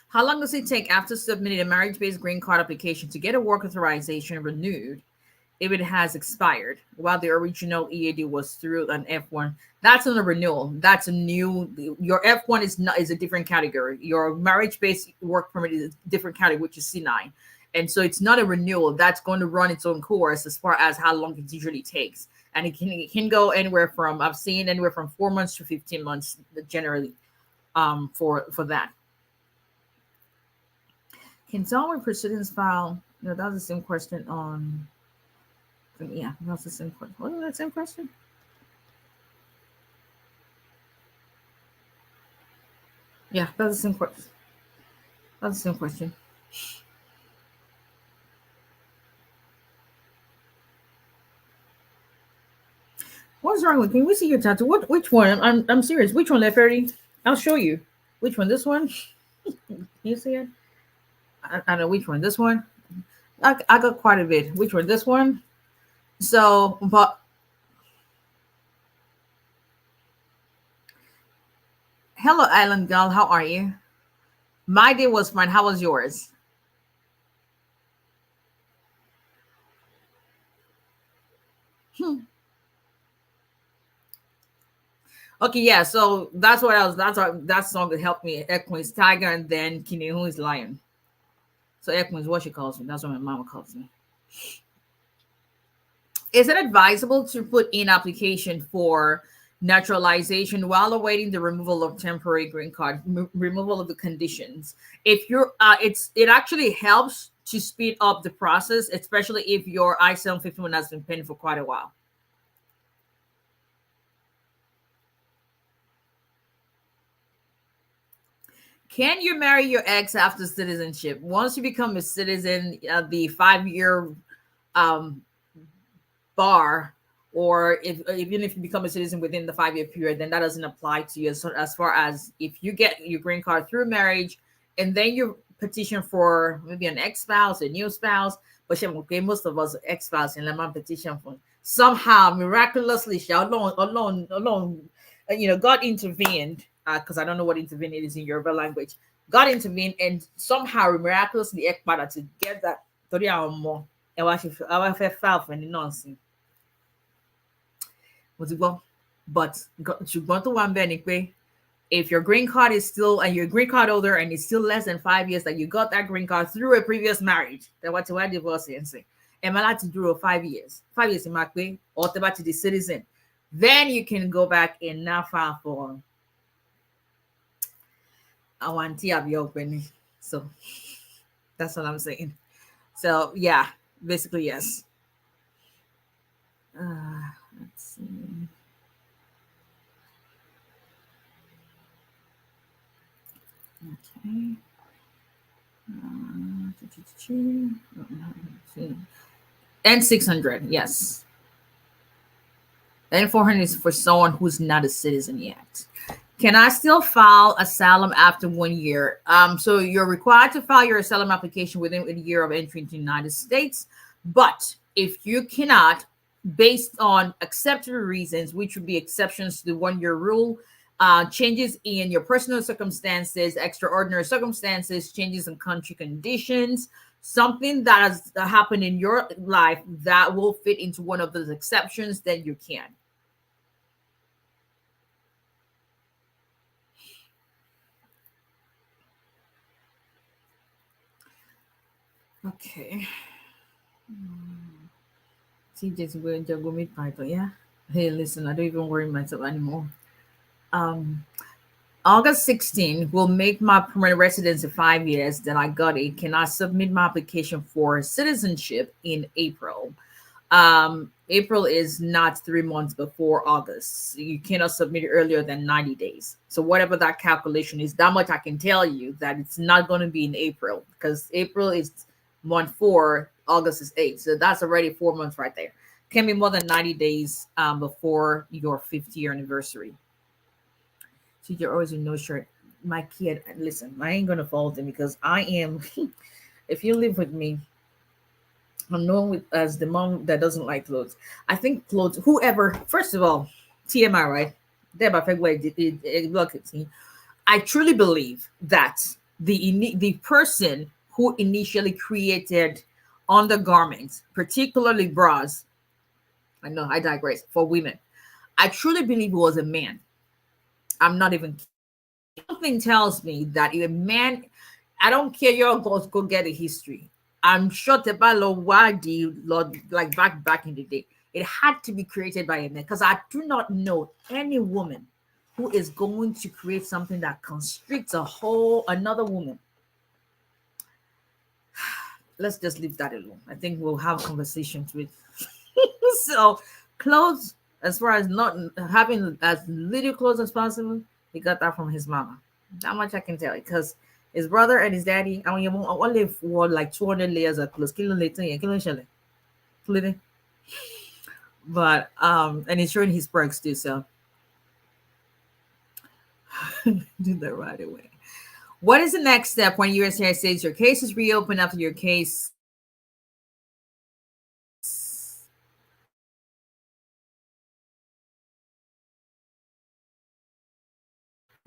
How long does it take after submitting a marriage-based green card application to get a work authorization renewed if it has expired while the original EAD was through an F1? That's not a renewal. That's a new. Your F1 is a different category. Your marriage-based work permit is a different category, which is C9, and so it's not a renewal. That's going to run its own course as far as how long it usually takes, and it can go anywhere from, I've seen anywhere from 4 months to 15 months generally, for that. Can someone precedence file? No, that's the same question on. Yeah, that's the same question. Wasn't that the same question? Yeah, that's the same question. That's the same question. What's wrong with? Can we see your tattoo? Which one? I'm serious. Which one, Lefferty? I'll show you. Which one? This one? You see it? I know which one. This one. I got quite a bit. Which one? This one? So, but hello, Island Girl. How are you? My day was fine. How was yours? Hmm. Okay, yeah. So that's what I was. That song that helped me. 𝒊𝒎𝒎𝒊𝒈𝒓𝒂𝒏𝒕 is tiger, and then 𝒊𝒎𝒎𝒊𝒈𝒓𝒂𝒏𝒕 is lion. So 𝒊𝒎𝒎𝒊𝒈𝒓𝒂𝒏𝒕 is what she calls me. That's what my mama calls me. Is it advisable to put in application for naturalization while awaiting the removal of temporary green card, removal of the conditions? If you're, it actually helps to speed up the process, especially if your I-751 has been pending for quite a while. Can you marry your ex after citizenship? Once you become a citizen, the 5 year um, bar, or if even if you become a citizen within the 5 year period, then that doesn't apply to you. So as far as if you get your green card through marriage and then you petition for maybe an ex-spouse, a new spouse, but okay, most of us ex-spouse and let petition for somehow miraculously alone, God intervened, because I don't know what intervened is in Yoruba language. God intervened and somehow miraculously ekpada to get that 3 hour more. And what if I file for any nonsense? What's it go? But ṣùgbọ́n tó wà ń bẹ̀ ni pé if your green card is still and you're a green card holder and it's still less than 5 years that you got that green card through a previous marriage, then what why divorce and say, am I allowed to do 5 years? 5 years in my way, or to the citizen. Then you can go back and now file for I want to have your open. So that's what I'm saying. So yeah, basically yes. Let's see. Okay. And 600, yes. And 400 is for someone who's not a citizen yet. Can I still file asylum after 1 year? So you're required to file your asylum application within a year of entry into the United States. But if you cannot, based on acceptable reasons, which would be exceptions to the 1 year rule, changes in your personal circumstances, extraordinary circumstances, changes in country conditions, something that has happened in your life that will fit into one of those exceptions, then you can. Okay. 𝒂𝒐𝒓𝒌𝒊𝒒𝒂𝒏𝒕, yeah. Hey, listen, I don't even worry myself anymore. Um, August 16 will make my permanent residence in 5 years. Then I got it. Can I submit my application for citizenship in April? April is not 3 months before August. You cannot submit it earlier than 90 days. So whatever that calculation is, that much I can tell you that it's not going to be in April, because April is month 4, August is 8. So that's already 4 months right there. Can be more than 90 days before your 50th year anniversary. So you're always in no shirt. My kid, listen, I ain't gonna fault him because I am. If you live with me, I'm known as the mom that doesn't like clothes. I think clothes, whoever, first of all, TMI, right? I truly believe that the person who initially created undergarments, particularly bras, I know I digress, for women, I truly believe it was a man. I'm not even, something tells me that if a man, I don't care, your go get a history. I'm sure Tebalo Wadi, Lord, like back in the day, it had to be created by a man, because I do not know any woman who is going to create something that constricts another woman. Let's just leave that alone. I think we'll have conversations with. So clothes, as far as not having as little clothes as possible, he got that from his mama. That much I can tell you, because his brother and his daddy, I mean, only wore like 200 layers of clothes. But and he's showing his perks too, so do that right away. What is the next step when USCIS says your case is reopened after your case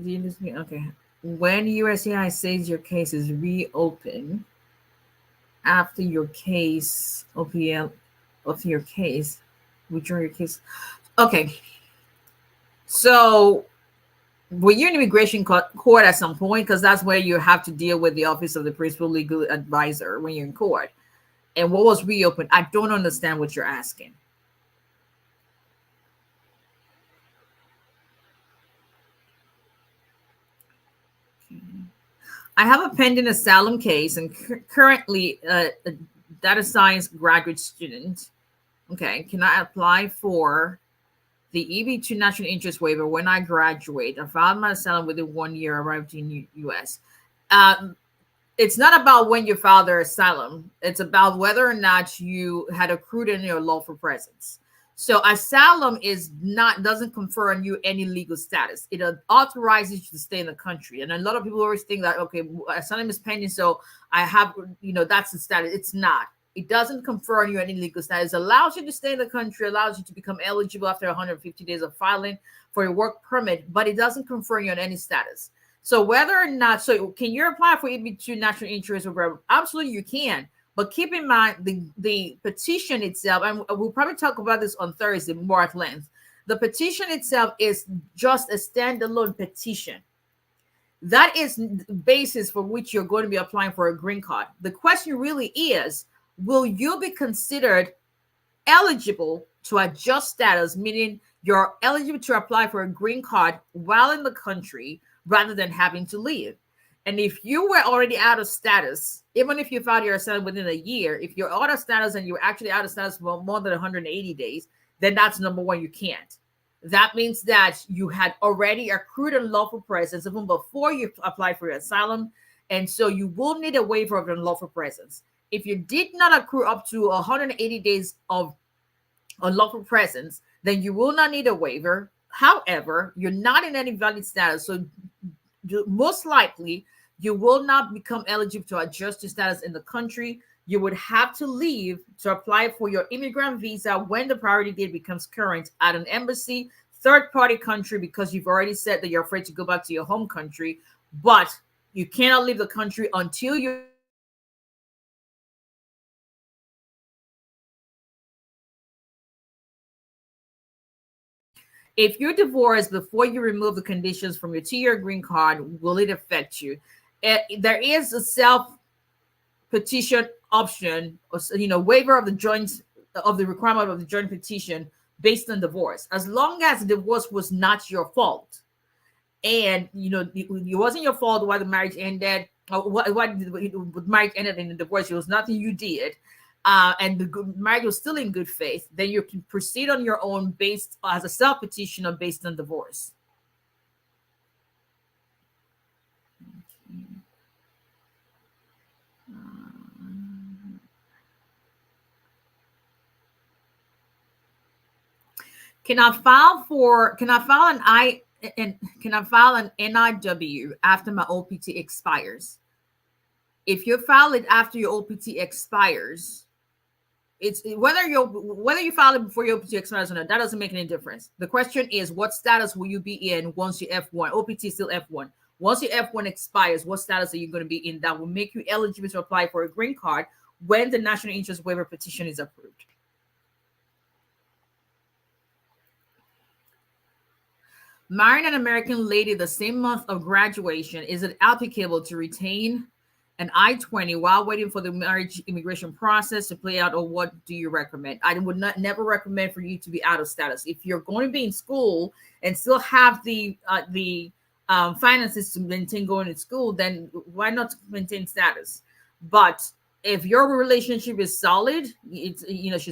Okay. When USCI says your case is reopened after your case, OPL, of your case, withdraw your case. Okay. So were you in immigration court at some point? Because that's where you have to deal with the office of the principal legal advisor when you're in court. And what was reopened? I don't understand what you're asking. I have a pending asylum case and currently a data science graduate student. Okay, can I apply for the EB2 national interest waiver when I graduate? I filed my asylum within 1 year, arrived in U.S. It's not about when you filed their asylum. It's about whether or not you had accrued in your lawful presence. So asylum doesn't confer on you any legal status. It authorizes you to stay in the country. And a lot of people always think that, okay, asylum is pending, so I have, that's the status. It's not. It doesn't confer on you any legal status. It allows you to stay in the country, allows you to become eligible after 150 days of filing for a work permit, but it doesn't confer on you on any status. So whether or not, so can you apply for EB2 national interest waiver? Absolutely, you can. But keep in mind the petition itself, and we'll probably talk about this on Thursday more at length. The petition itself is just a standalone petition. That is the basis for which you're going to be applying for a green card. The question really is, will you be considered eligible to adjust status, meaning you're eligible to apply for a green card while in the country rather than having to leave? And if you were already out of status, even if you filed your asylum within a year, if you're out of status and you're actually out of status for more than 180 days, then that's number one, you can't. That means that you had already accrued a lawful presence even before you apply for your asylum. And so you will need a waiver of unlawful presence. If you did not accrue up to 180 days of unlawful presence, then you will not need a waiver. However, you're not in any valid status. So most likely you will not become eligible to adjust your status in the country. You would have to leave to apply for your immigrant visa when the priority date becomes current at an embassy, third-party country, because you've already said that you're afraid to go back to your home country. But you cannot leave the country until you if you're divorced before you remove the conditions from your 2-year green card, will it affect you? There is a self petition option, waiver of the requirement of the joint petition based on divorce, as long as the divorce was not your fault, and it wasn't your fault why the marriage ended, or why the marriage ended in the divorce. It was nothing you did. And the marriage was still in good faith, then you can proceed on your own based as a self petitioner based on divorce. Can I file an NIW after my OPT expires? If you file it after your OPT expires, it's whether you file it before your OPT expires or not, that doesn't make any difference. The question is, what status will you be in once you F1? OPT is still F1. Once your F1 expires, what status are you going to be in that will make you eligible to apply for a green card when the national interest waiver petition is approved? Marrying an American lady the same month of graduation, is it applicable to retain an I-20 while waiting for the marriage immigration process to play out, or what do you recommend? I would never recommend for you to be out of status. If you're going to be in school and still have the finances to maintain going to school, then why not maintain status? But if your relationship is solid, she's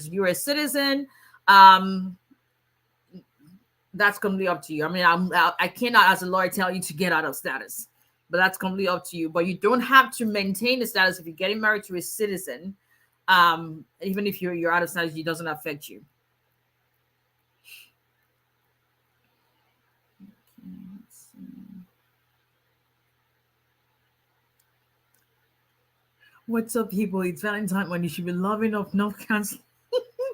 a U.S. citizen, that's completely up to you. I mean, I cannot, as a lawyer, tell you to get out of status, but that's completely up to you. But you don't have to maintain the status if you're getting married to a citizen. Even if you're out of status, it doesn't affect you. What's up, people? It's Valentine when you should be loving up, not canceling.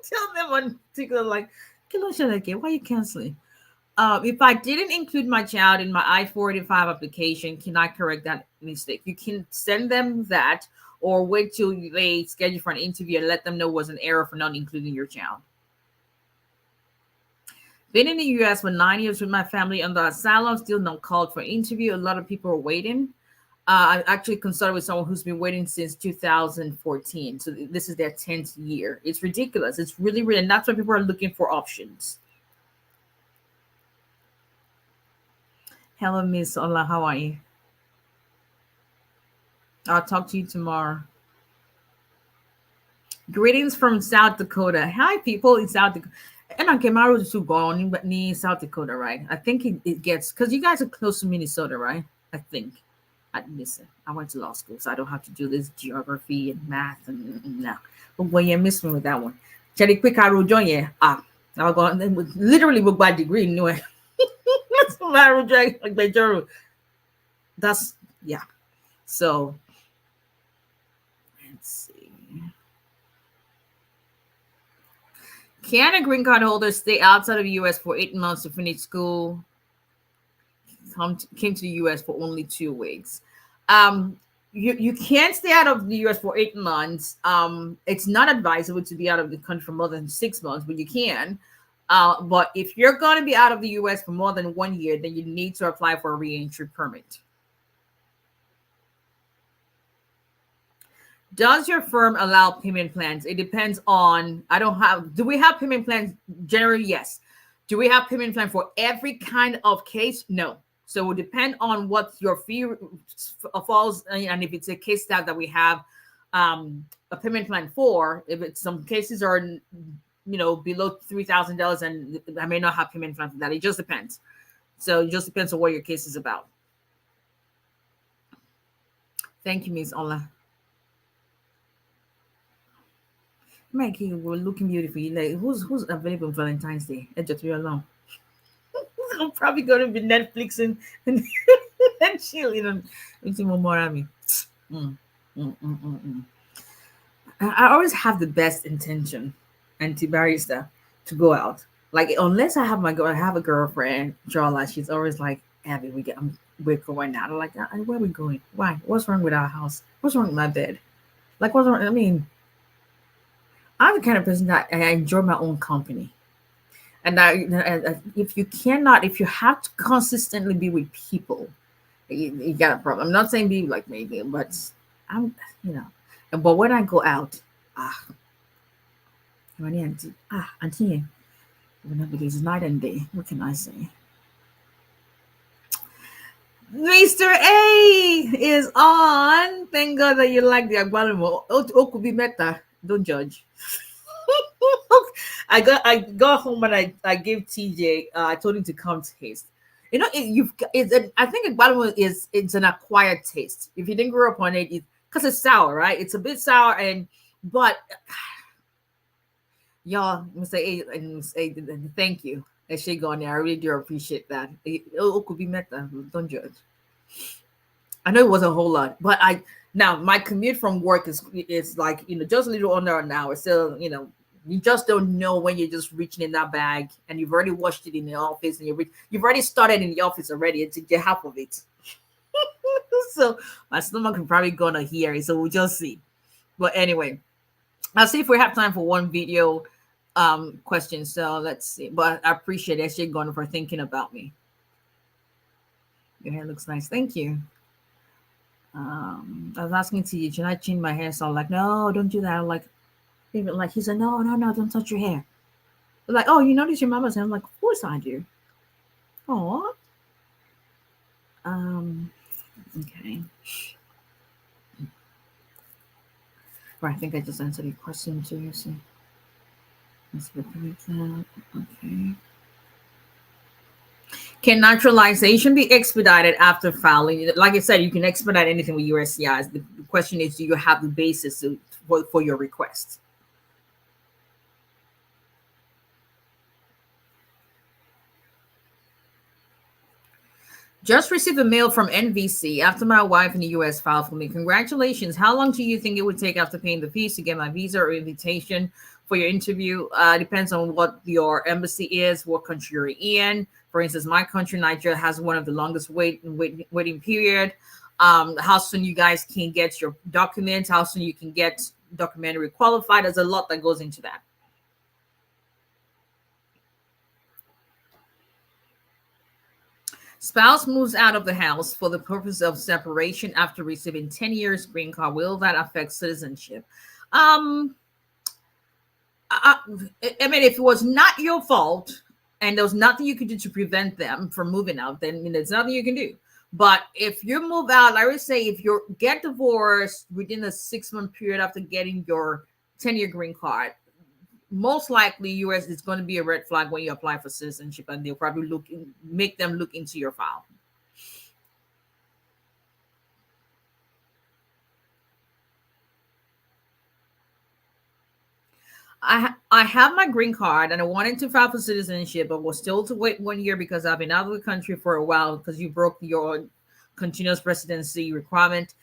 Tell them one particular, like, why are you canceling? If I didn't include my child in my I-485 application, can I correct that mistake? You can send them that, or wait till they schedule for an interview and let them know it was an error for not including your child. Been in the U.S. for 9 years with my family under asylum, still not called for interview. A lot of people are waiting. I actually consulted with someone who's been waiting since 2014. So this is their 10th year. It's ridiculous. It's really, really, and that's why people are looking for options. Hello, Miss Ola. How are you? I'll talk to you tomorrow. Greetings from South Dakota. Hi, people in South Dakota. And I came out to go on in South Dakota, right? I think it gets, because you guys are close to Minnesota, right? I think. Listen, I went to law school, so I don't have to do this geography and math and no. But when you miss me with that one, Cherry quick I will join you. I'll go on literally with my degree anyway. That's my That's yeah. So let's see. Can a green card holder stay outside of the U.S. for 8 months to finish school? Came to the U.S. for only 2 weeks. You can't stay out of the U.S. for 8 months. It's not advisable to be out of the country for more than 6 months, but you can. But if you're going to be out of the U.S. for more than 1 year, then you need to apply for a re-entry permit. Does your firm allow payment plans? It depends on, do we have payment plans? Generally, yes. Do we have payment plan for every kind of case? No. So it will depend on what your fee falls, and if it's a case that we have a payment plan for. If it's some cases are, below $3,000, and I may not have payment plan for that. It just depends. So it just depends on what your case is about. Thank you, Miss Ola. Mikey, we're looking beautiful. Like, who's available on Valentine's Day? Just be alone. I'm probably going to be Netflixing and chilling and eating more at me. I always have the best intention, anti-barrister, to go out. Like, unless I have a girlfriend, Jarla, she's always like, Abby, we're going out. I'm like, where are we going? Why? What's wrong with our house? What's wrong with my bed? Like, what's wrong? I mean, I'm the kind of person that I enjoy my own company. And if you have to consistently be with people, you got a problem. I'm not saying be like me, but but when I go out, auntie, it's night and day. What can I say? Mr. A is on. Thank God that you like the 𝒊𝒎𝒎𝒊𝒈𝒓. Could be better. Don't judge. I got home and I gave TJ. I told him to come taste. I think 𝒊𝒎𝒎𝒊𝒈𝒓 it's an acquired taste. If you didn't grow up on it, because it's sour, right? It's a bit sour, but y'all, Mr. A and Mr. A, thank you. As she gone there, I really do appreciate that. Could be better. Don't judge. I know it was a whole lot, but now my commute from work is like just a little under an hour. So you just don't know when you're just reaching in that bag, and you've already washed it in the office, and you've already started in the office already to get half of it. So my stomach is probably gonna hear it. So we'll just see. But anyway, I'll see if we have time for one video question. So let's see. But I appreciate Eshe Gona for thinking about me. Your hair looks nice. Thank you. I was asking to should I change my hair? So I'm like, no, don't do that. I'm like, he said, no, don't touch your hair. I'm like, oh, you notice your mama's hair? I'm like, of course I do. Oh. Okay. Right, I think I just answered your question too. So let's repeat that. Okay. Can naturalization be expedited after filing? Like I said, you can expedite anything with USCIS. The question is, do you have the basis for your request? Just received a mail from NVC after my wife in the U.S. filed for me. Congratulations. How long do you think it would take after paying the fees to get my visa or invitation for your interview. Depends on what your embassy is, what country you're in. For instance, my country, Nigeria, has one of the longest waiting period. How soon you guys can get your documents, how soon you can get documentary qualified. There's a lot that goes into that. Spouse moves out of the house for the purpose of separation after receiving 10 years green card. Will that affect citizenship? I mean, if it was not your fault and there was nothing you could do to prevent them from moving out, then there's nothing you can do. But if you move out, I would say if you get divorced within a 6-month period after getting your 10-year green card, most likely US is going to be a red flag when you apply for citizenship, and they'll probably make them look into your file. I have my green card and I wanted to file for citizenship, but was told to wait 1 year because I've been out of the country for a while because you broke your continuous residency requirement.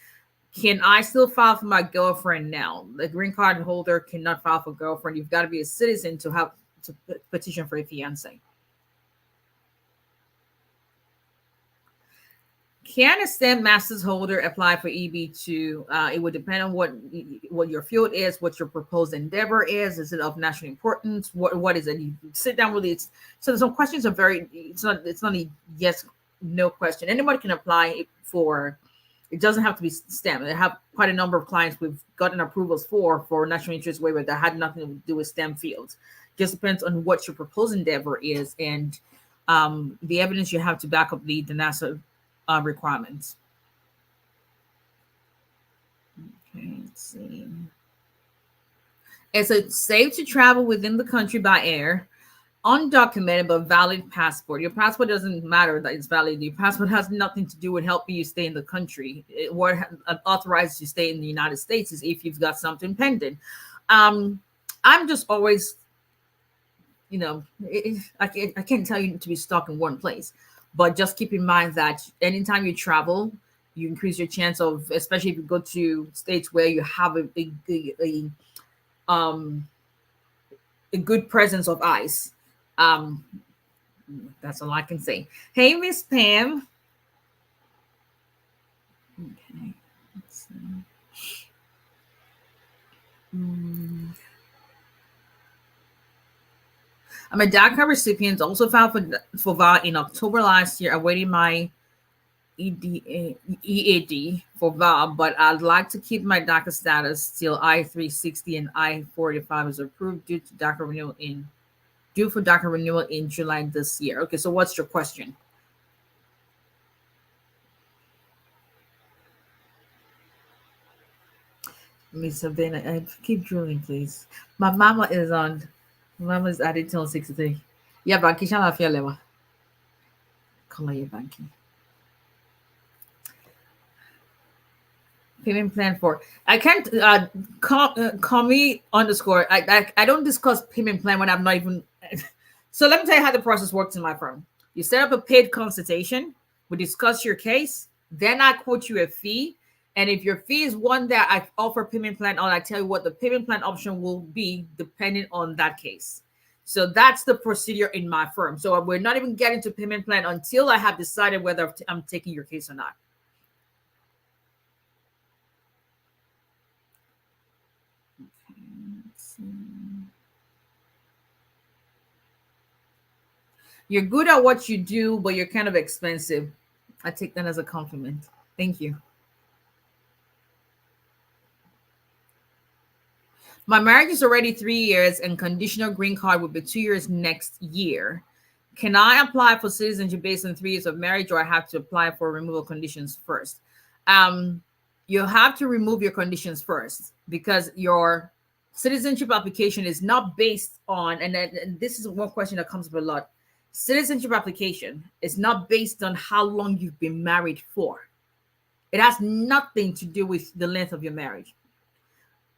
Can I still file for my girlfriend now? The green card holder cannot file for girlfriend. You've got to be a citizen to have to petition for a fiance. Can a STEM master's holder apply for EB2? It would depend on what your field is, what your proposed endeavor is. Is it of national importance? What is it? You sit down with it. So some questions are very. It's not a yes no question. Anybody can apply for. It doesn't have to be STEM. I have quite a number of clients we've gotten approvals for national interest waiver that had nothing to do with STEM fields. Just depends on what your proposed endeavor is and the evidence you have to back up the NASA requirements. Okay, let's see. Is it safe to travel within the country by air? Undocumented but valid passport. Your passport doesn't matter that it's valid. Your passport has nothing to do with helping you stay in the country. What authorizes you to stay in the United States is if you've got something pending. I'm just always, I can't tell you to be stuck in one place, but just keep in mind that anytime you travel, you increase your chance of, especially if you go to states where you have a good presence of ICE. That's all I can say. Hey, Miss Pam. Okay, let's see. I'm a DACA recipient. Also filed for VA in October last year. Awaiting my EAD for VA, but I'd like to keep my DACA status till I-360 and I-45 is approved due for DACA renewal in July this year. Okay, so what's your question? Miss Savannah, keep drilling, please. My mama is on. Mama's added till 63. Yeah, Banky, shall I feel lewa? Call you Banky. Payment plan for. I can't call me underscore. I don't discuss payment plan when I'm not even. So let me tell you how the process works in my firm. You set up a paid consultation. We discuss your case. Then I quote you a fee. And if your fee is one that I offer payment plan on, I tell you what the payment plan option will be depending on that case. So that's the procedure in my firm. So we're not even getting to payment plan until I have decided whether I'm taking your case or not. Okay, let's see. You're good at what you do, but you're kind of expensive. I take that as a compliment. Thank you. My marriage is already 3 years and conditional green card will be 2 years next year. Can I apply for citizenship based on 3 years of marriage, or I have to apply for removal conditions first? You have to remove your conditions first because your citizenship application is not based on, and this is one question that comes up a lot. Citizenship application is not based on how long you've been married for. It has nothing to do with the length of your marriage.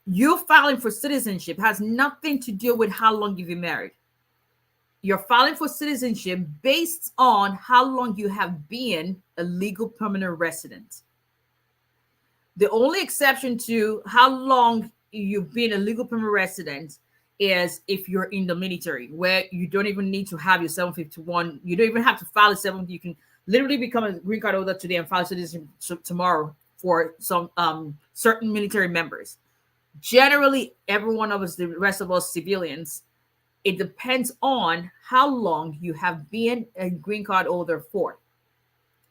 You filing for citizenship has nothing to do with how long you've been married. You're filing for citizenship based on how long you have been a legal permanent resident. The only exception to how long you've been a legal permanent resident is if you're in the military, where you don't even need to have your 751. You don't even have to file a 7. You can literally become a green card holder today and file citizenship tomorrow for some certain military members. Generally, every one of us, the rest of us civilians, it depends on how long you have been a green card holder for.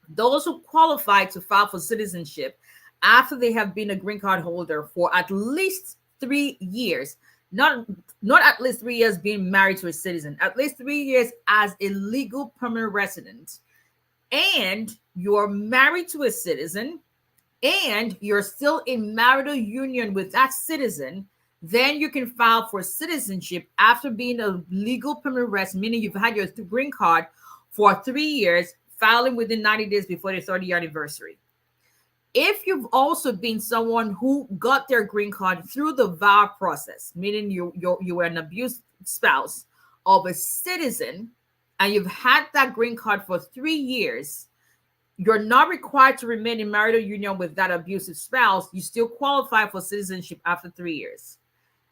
Those who qualify to file for citizenship after they have been a green card holder for at least 3 years, not at least 3 years being married to a citizen, at least 3 years as a legal permanent resident, and you're married to a citizen, and you're still in marital union with that citizen, then you can file for citizenship after being a legal permanent resident, meaning you've had your green card for 3 years, filing within 90 days before the 30-year anniversary. If you've also been someone who got their green card through the VAR process, meaning you were an abused spouse of a citizen, and you've had that green card for 3 years, you're not required to remain in marital union with that abusive spouse. You still qualify for citizenship after 3 years.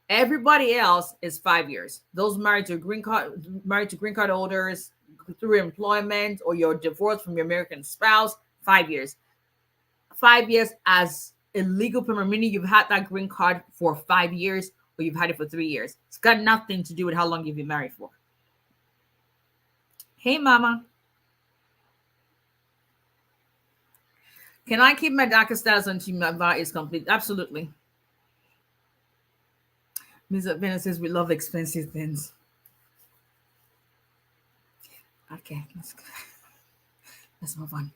Everybody else is 5 years. Those married to green card holders through employment, or you're divorced from your American spouse, 5 years. 5 years as a legal permanent, meaning you've had that green card for 5 years, or you've had it for 3 years. It's got nothing to do with how long you've been married for. Hey, Mama. Can I keep my DACA status until my VAR is complete? Absolutely. Ms. Venus says we love expensive things. Okay, let's move on.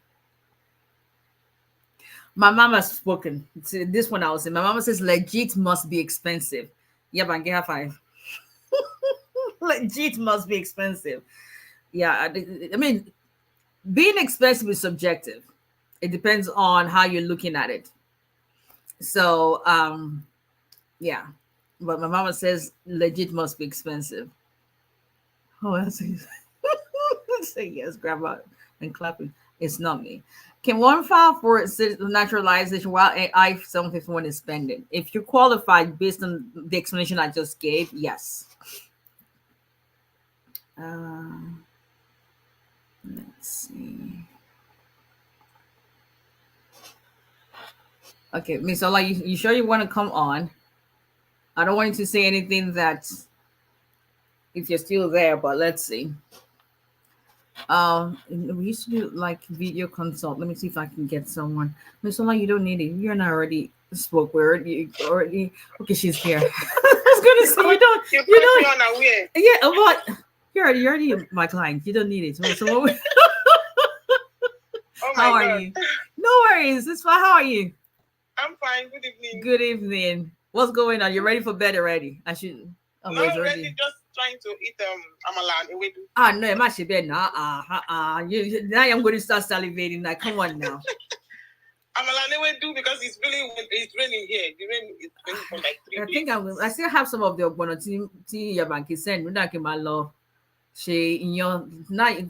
My mama's spoken. This one I was saying. My mama says legit must be expensive. Yeah, but get her 5. Legit must be expensive. Yeah, I mean, being expensive is subjective. It depends on how you're looking at it. So, yeah. But my mama says legit must be expensive. Oh, that's say yes, grandma, and clapping. It's not me. Can one file for naturalization while I-751 is pending? If you qualified based on the explanation I just gave, yes. Let's see. Okay, Miss Ola, you sure you want to come on? I don't want you to say anything that if you're still there, but let's see. We used to do like video consult. Let me see if I can get someone. Miss Ola, you don't need it. You're not already spoke. We're already okay. She's here. I was gonna say you don't. Yeah, but you're already my client. You don't need it. So what how are you? No worries. It's fine. How are you? I'm fine. Good evening. Good evening. What's going on? You're ready for bed already? I should. No, already just trying to eat amala and ewedu. Ah, no, it must be bed now. Now I'm going to start salivating. Like, come on now. Amala and ewedu because it's raining here. The rain is raining for like 3 days. I still have some of the 𝒊𝒎𝒎𝒊𝒈𝒓𝒂𝒏𝒕 sent.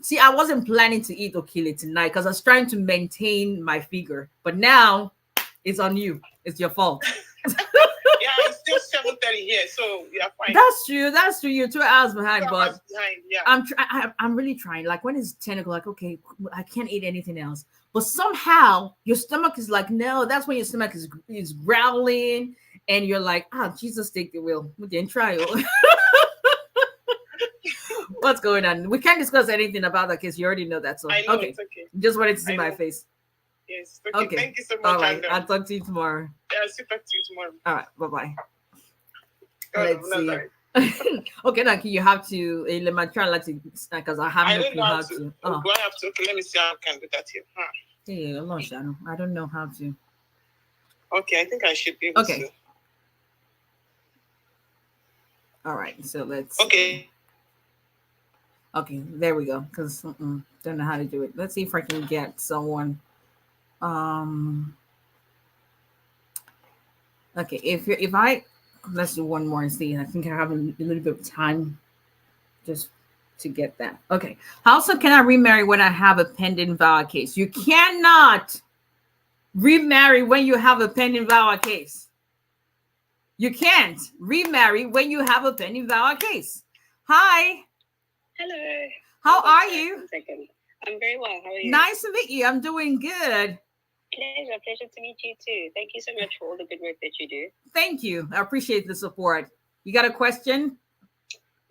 See, I wasn't planning to eat okile tonight because I was trying to maintain my figure. But now it's on you. It's your fault. Yeah, it's still 7:30 here, so we are fine. That's true. You're 2 hours behind, but yeah. I'm really trying. Like when it's 10 o'clock, okay, I can't eat anything else. But somehow your stomach is like, no. That's when your stomach is growling, and you're like, Jesus, take the wheel. We didn't try. What's going on? We can't discuss anything about that because you already know that. So I know, okay. It's okay. Just wanted to see my face. Yes. Okay. Thank you so much. All right. I'll talk to you tomorrow. Yeah, I'll talk to you tomorrow. All right. Bye-bye. Let's see. Okay, now you have to let me try to because I have no clue how to. Do I have to? Okay, let me see how I can do that here. Yeah, I don't know how to. Okay, I think I should be able to. All right, so let's. Okay. Okay, there we go. Because don't know how to do it. Let's see if I can get someone. Okay, if I let's do one more and see. I think I have a little bit of time just to get that. Okay, how so can I remarry when I have a pending VAWA case? You cannot remarry when you have a pending VAWA case. You can't remarry when you have a pending VAWA case. Hi. Hello. How Hold on, are sorry, you? 1 second. I'm very well. How are you? Nice to meet you. I'm doing good. Pleasure to meet you too. Thank you so much for all the good work that you do. Thank you. I appreciate the support. You got a question?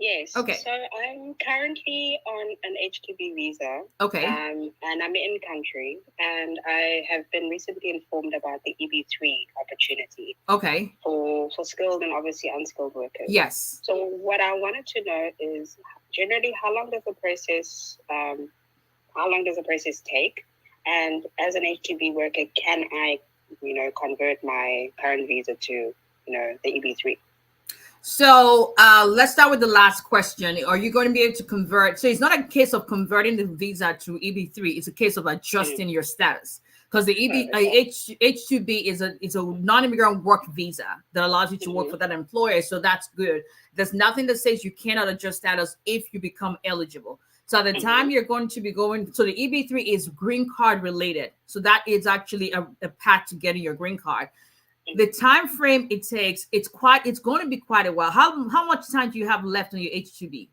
Yes. Okay. So I'm currently on an H2B visa. Okay. And I'm in country, and I have been recently informed about the EB3 opportunity. Okay. For skilled and obviously unskilled workers. Yes. So what I wanted to know is generally how long does the process take? And as an H2B worker, can I, convert my current visa to, the EB3? So let's start with the last question. Are you going to be able to convert? So it's not a case of converting the visa to EB3. It's a case of adjusting your status, because the H2B is a non-immigrant work visa that allows you to work for that employer. So that's good. There's nothing that says you cannot adjust status if you become eligible. So at the time you're going to be going, so the EB3 is green card related. So that is actually a path to getting your green card. The time frame it takes, it's going to be quite a while. How much time do you have left on your H2B?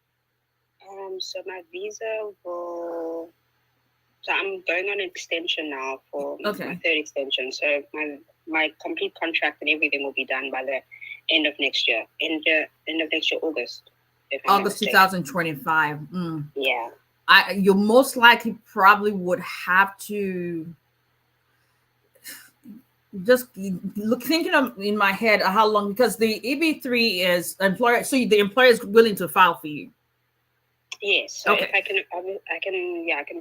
So my visa so I'm going on an extension now for my third extension. So my complete contract and everything will be done by the end of next year. End of next year, August. August 2025. Yeah. You most likely probably would have to just thinking of in my head how long, because the EB3 is employer, so the employer is willing to file for you. Yes. So if I can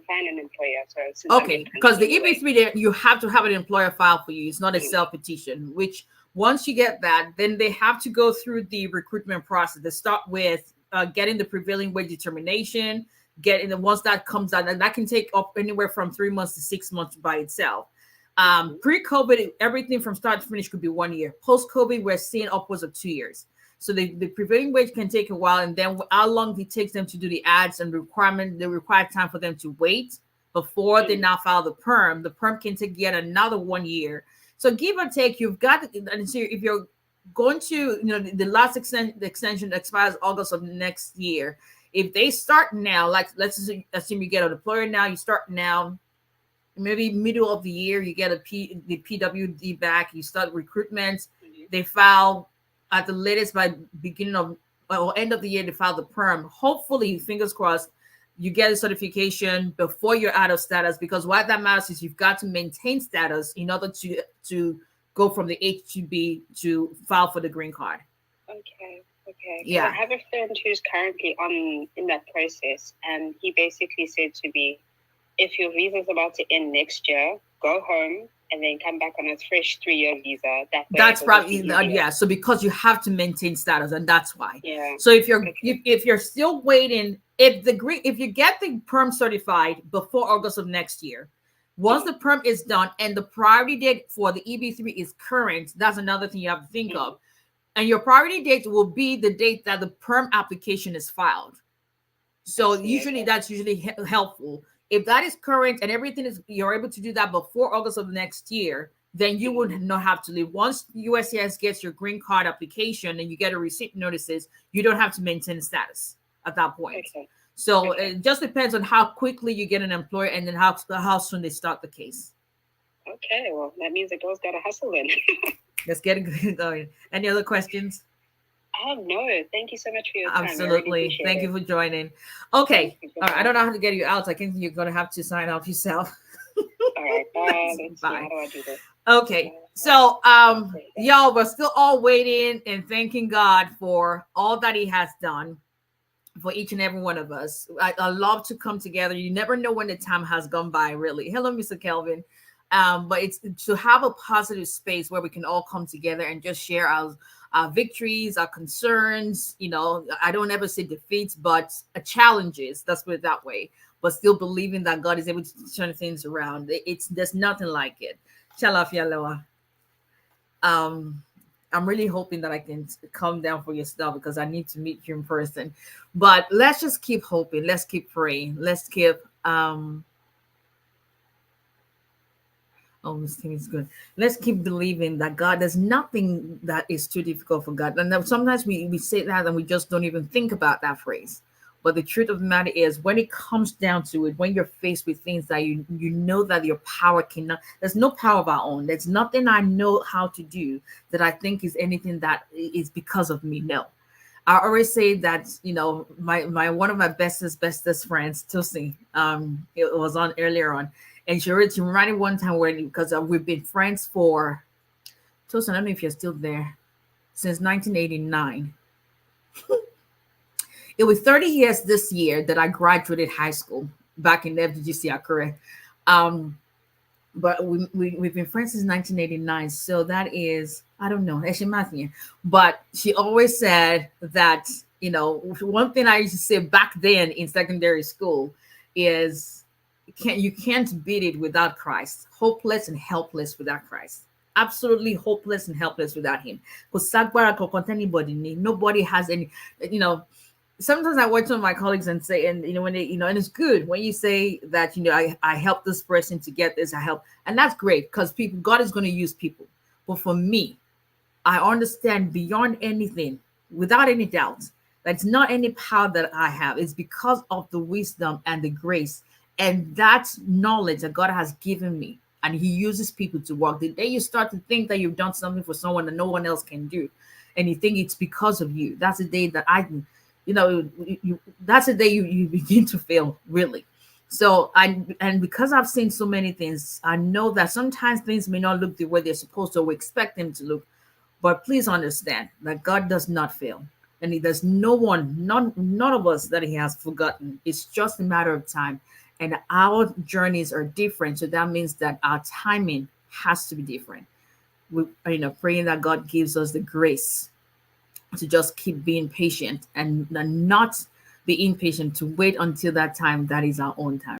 find an employer. So okay, because the EB3 you have to have an employer file for you. It's not a self petition. Which once you get that, then they have to go through the recruitment process. They start with getting the prevailing wage determination, once that comes out, and that can take up anywhere from 3 months to 6 months by itself. Pre-COVID, everything from start to finish could be 1 year. Post-COVID, we're seeing upwards of 2 years. So the prevailing wage can take a while, and then how long it takes them to do the ads and the required time for them to wait before they now file the perm. The perm can take yet another 1 year. So give or take, you've got, and so if you're going to, the last extension expires August of next year. If they start now, like let's assume you get an employer now, you start now, maybe middle of the year, you get the PWD back, you start recruitment, they file at the latest by beginning of or end of the year, they file the perm. Hopefully, fingers crossed, you get a certification before you're out of status, because what that matters is you've got to maintain status in order to go from the H2B to file for the green card. Okay. Yeah. I have a friend who's currently in that process, and he basically said to me, if your visa is about to end next year, go home and then come back on a fresh 3-year visa. That's probably So because you have to maintain status, and that's why. Yeah. So if you're still waiting, if you get the perm certified before August of next year, once the perm is done and the priority date for the EB3 is current, that's another thing you have to think of. And your priority date will be the date that the perm application is filed. So that's usually helpful. If that is current and everything you're able to do that before August of next year, then you would not have to leave. Once USCIS gets your green card application and you get a receipt notices, you don't have to maintain status at that point. So it just depends on how quickly you get an employer and then how soon they start the case. Okay, well, that means the girl's got to hustle then. Let's get it going. Any other questions? No, thank you so much for your time. Absolutely. Really Thank you for joining. Okay. All right. I don't know how to get you out. I think you're going to have to sign off yourself. All right. Let's Bye. See, how do I do this? Okay. So, y'all, we're still all waiting and thanking God for all that he has done for each and every one of us. I love to come together. You never know when the time has gone by, really. Hello, Mr. Kelvin. But it's to have a positive space where we can all come together and just share our victories, our concerns. I don't ever say defeats, but challenges. Let's put it that way. But still believing that God is able to turn things around. There's nothing like it. Chalafia. I'm really hoping that I can come down for your stuff because I need to meet you in person. But let's just keep hoping. Let's keep praying. Let's keep Oh, this thing is good. Let's keep believing that God, there's nothing that is too difficult for God. And then sometimes we say that and we just don't even think about that phrase. But the truth of the matter is, when it comes down to it, when you're faced with things that you know that your power cannot, there's no power of our own. There's nothing I know how to do that I think is anything that is because of me. No. I always say that, my one of my bestest friends, Tosi, it was on earlier on, and she reminded one time where, because we've been friends for, Tosi, I don't know if you're still there, since 1989. It was 30 years this year that I graduated high school back in FGC Akure. But we've been friends since 1989. So that is, I don't know, Eshimathian. But she always said that, one thing I used to say back then in secondary school is, you can't beat it without Christ. Hopeless and helpless without Christ. Absolutely hopeless and helpless without him. Because nobody has any, sometimes I watch some of my colleagues and say, and when they, and it's good when you say that, I helped this person to get this, I help, and that's great, because God is going to use people. But for me, I understand beyond anything, without any doubt, that it's not any power that I have. It's because of the wisdom and the grace and that knowledge that God has given me. And he uses people to work. The day you start to think that you've done something for someone that no one else can do, and you think it's because of you, that's the day that that's the day you begin to fail, really. So and because I've seen so many things, I know that sometimes things may not look the way they're supposed to, or we expect them to look. But please understand that God does not fail. And there's none of us that he has forgotten. It's just a matter of time. And our journeys are different. So that means that our timing has to be different. We praying that God gives us the grace to just keep being patient and not be impatient, to wait until that time that is our own time.